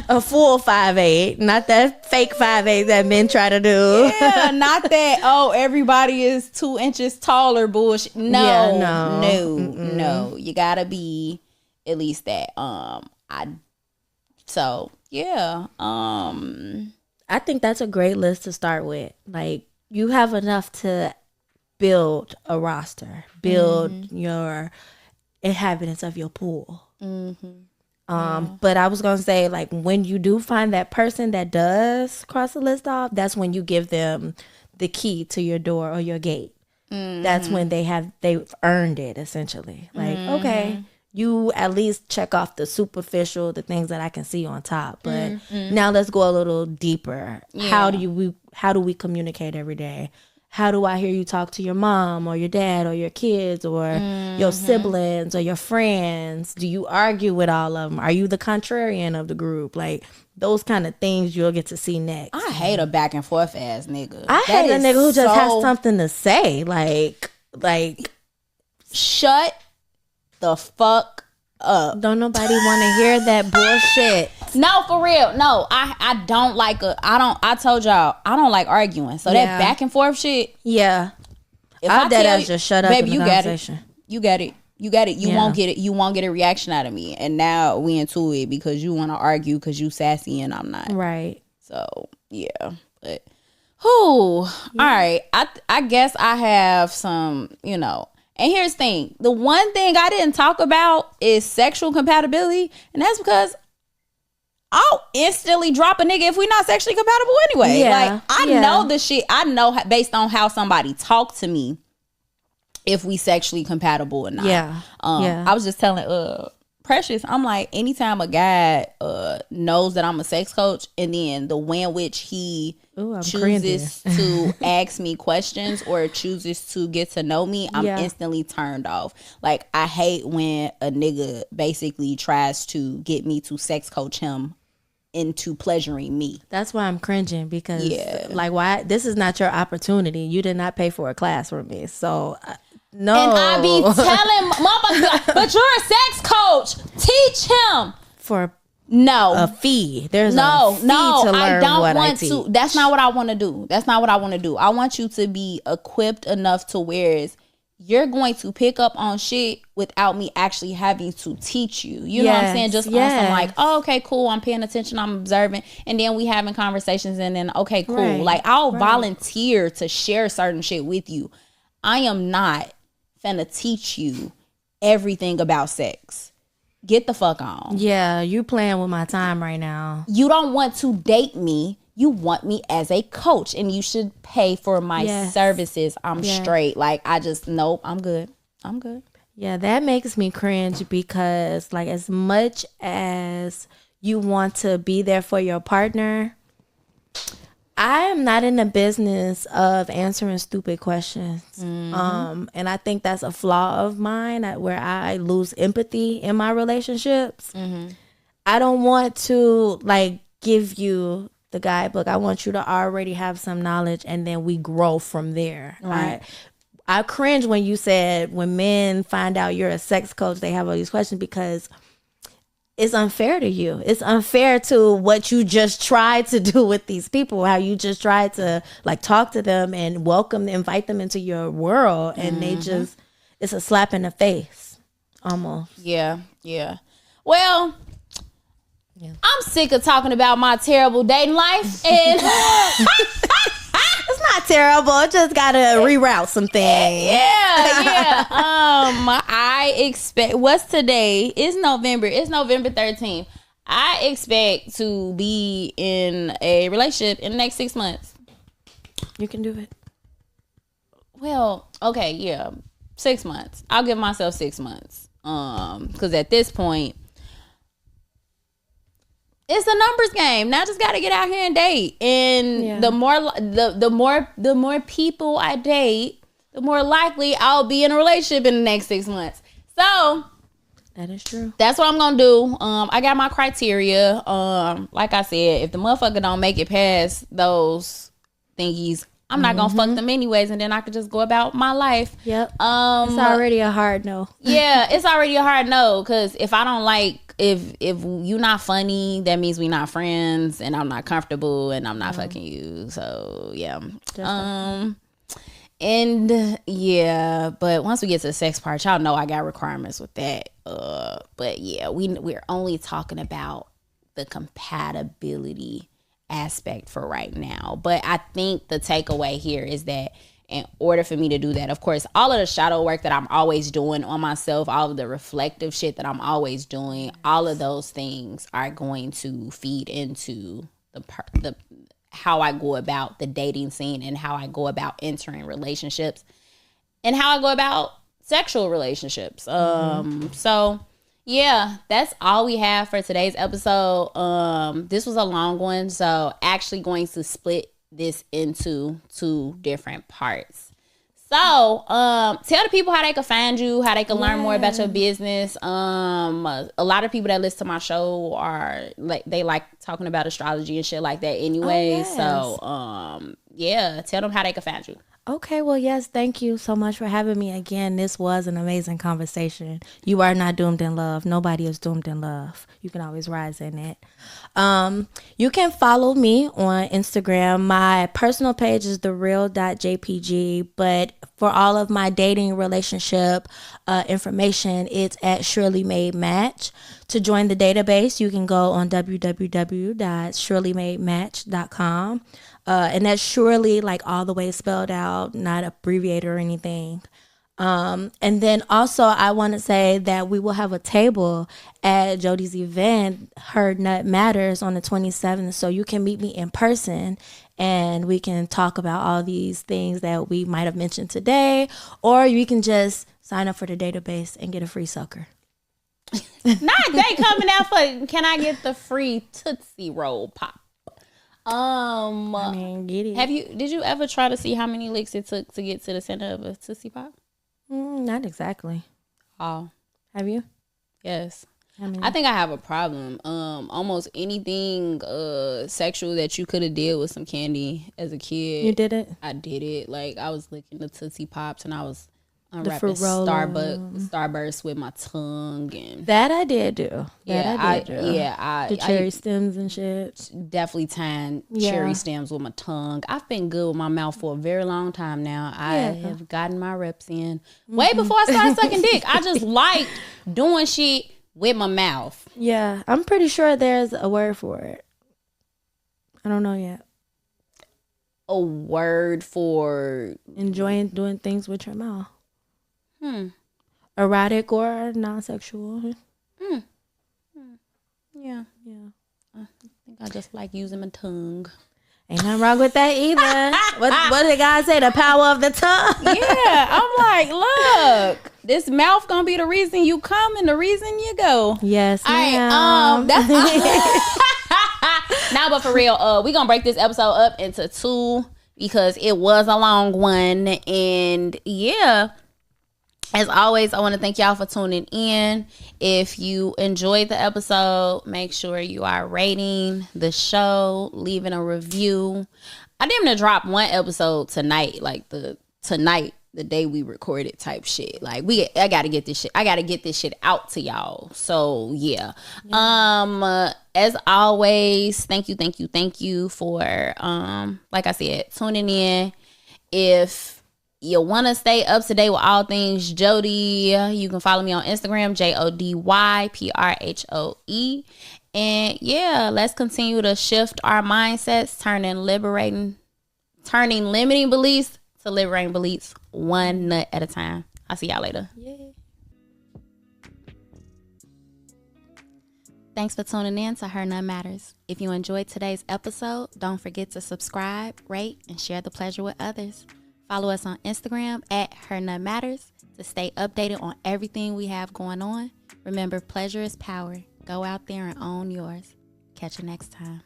A full 5'8", not that fake 5'8" that men try to do. Yeah, not that. Oh, everybody is 2 inches taller. Bullshit. No. You gotta be at least that. I think that's a great list to start with. Like, you have enough to build a roster, build your inhabitants of your pool. But I was gonna say, like, when you do find that person that does cross the list off, that's when you give them the key to your door or your gate. That's when they've earned it, essentially. Like, okay, you at least check off the superficial, the things that I can see on top, but now let's go a little deeper. How do we communicate every day? How do I hear you talk to your mom or your dad or your kids or your siblings or your friends? Do you argue with all of them? Are you the contrarian of the group? Like, those kind of things you'll get to see next. I hate a back and forth ass nigga. I hate a nigga who just has something to say. Like, shut the fuck up. Don't nobody want to hear that bullshit. No, for real. No, I don't like I told y'all, I don't like arguing. So that back and forth shit. Yeah. I'll dead just shut up baby, in the conversation. You got it. You won't get it. You won't get a reaction out of me. And now we into it because you want to argue because you sassy and I'm not. Right. So, yeah. But, all right. I guess I have some, And here's the thing. The one thing I didn't talk about is sexual compatibility. And that's because I'll instantly drop a nigga if we're not sexually compatible anyway. Yeah. Like, I know the shit. I know based on how somebody talked to me if we sexually compatible or not. Yeah. I was just telling Precious, I'm like, anytime a guy knows that I'm a sex coach and then the way in which he chooses to ask me questions or chooses to get to know me, I'm instantly turned off. Like, I hate when a nigga basically tries to get me to sex coach him into pleasuring me. That's why I'm cringing because like, why? This is not your opportunity. You did not pay for a class from me. So no. And I be telling motherfuckers, but you're a sex coach. Teach him. For a fee. There's a fee to learn I don't what want I teach. to. That's not what I want to do. I want you to be equipped enough to where you're going to pick up on shit without me actually having to teach you. You know what I'm saying? Just on some like, oh, okay, cool. I'm paying attention. I'm observing. And then we having conversations and then, okay, cool. Right. Like, I'll volunteer to share certain shit with you. I am not finna teach you everything about sex. Get the fuck on. Yeah, you playing with my time right now. You don't want to date me. You want me as a coach and you should pay for my services. I'm straight. Like, nope, I'm good. Yeah, that makes me cringe because, like, as much as you want to be there for your partner, I am not in the business of answering stupid questions. And I think that's a flaw of mine where I lose empathy in my relationships. I don't want to, like, give you the guidebook. I want you to already have some knowledge and then we grow from there. Right. I cringe when you said when men find out you're a sex coach, they have all these questions because it's unfair to you. It's unfair to what you just tried to do with these people, how you just tried to like talk to them and welcome, invite them into your world. And they just, it's a slap in the face almost. Yeah. Well, I'm sick of talking about my terrible dating life. And it's not terrible. I just got to reroute some things. Yeah. I expect, what's today? It's November 13th. I expect to be in a relationship in the next 6 months. You can do it. Well, okay, yeah. 6 months. I'll give myself 6 months. Because at this point, it's a numbers game. Now I just gotta get out here and date. And the more people I date, the more likely I'll be in a relationship in the next 6 months. So that is true. That's what I'm gonna do. I got my criteria. Like I said, if the motherfucker don't make it past those thingies, I'm not gonna fuck them anyways, and then I could just go about my life. Yep. It's already a hard no. Yeah, it's already a hard no, because if I don't like, if you not funny, that means we not friends, and I'm not comfortable, and I'm not fucking you. So yeah. Definitely. And yeah, but once we get to the sex part, y'all know I got requirements with that. But yeah, we're only talking about the compatibility aspect for right now. But I think the takeaway here is that in order for me to do that, of course, all of the shadow work that I'm always doing on myself, all of the reflective shit that I'm always doing, all of those things are going to feed into the how I go about the dating scene and how I go about entering relationships and how I go about sexual relationships. So yeah, that's all we have for today's episode. This was a long one, so actually going to split this into 2 different parts. So, tell the people how they can find you, how they can learn more about your business. A lot of people that listen to my show are like, they like talking about astrology and shit like that anyway. Oh, yes. So, yeah, tell them how they can find you. Okay, well, yes, thank you so much for having me again. This was an amazing conversation. You are not doomed in love. Nobody is doomed in love. You can always rise in it. You can follow me on Instagram. My personal page is thereal.jpg, but for all of my dating relationship information, it's at Surely Made Match. To join the database, you can go on www.surelymadematch.com. And that's surely like all the way spelled out, not abbreviated or anything. And then also I want to say that we will have a table at Jody's event, Her Nut Matters, on the 27th. So you can meet me in person and we can talk about all these things that we might have mentioned today, or you can just sign up for the database and get a free sucker. Not they coming out for, can I get the free Tootsie Roll Pop? I mean, get it. Did you ever try to see how many licks it took to get to the center of a Tootsie Pop? Not exactly. Oh. Have you? Yes. I think I have a problem. Almost anything sexual that you could have did with some candy as a kid. You did it? I did it. Like, I was licking the Tootsie Pops and I was unwrapping Starburst with my tongue, and that I did do. The cherry stems and shit. Definitely tying cherry stems with my tongue. I've been good with my mouth for a very long time now. I have gotten my reps in way before I started sucking dick. I just like doing shit with my mouth. Yeah, I'm pretty sure there's a word for it. I don't know yet. A word for enjoying doing things with your mouth. Erotic or non-sexual. Yeah. I think I just like using my tongue. Ain't nothing wrong with that either. What did God say? The power of the tongue. Yeah, I'm like, look, this mouth gonna be the reason you come and the reason you go. Yes, ma'am. That's now, but for real, we gonna break this episode up into 2 because it was a long one, and yeah. As always, I want to thank y'all for tuning in. If you enjoyed the episode, make sure you are rating the show, leaving a review. I didn't drop one episode tonight, like tonight the day we recorded type shit. Like I gotta get this shit out to y'all. So yeah. As always, thank you for like I said, tuning in. If you want to stay up to date with all things Jody, you can follow me on Instagram, JODYPRHOE. And yeah, let's continue to shift our mindsets, turning limiting beliefs to liberating beliefs, one nut at a time. I'll see y'all later. Yeah. Thanks for tuning in to Her Nut Matters. If you enjoyed today's episode, don't forget to subscribe, rate, and share the pleasure with others. Follow us on Instagram at Her Nut Matters to stay updated on everything we have going on. Remember, pleasure is power. Go out there and own yours. Catch you next time.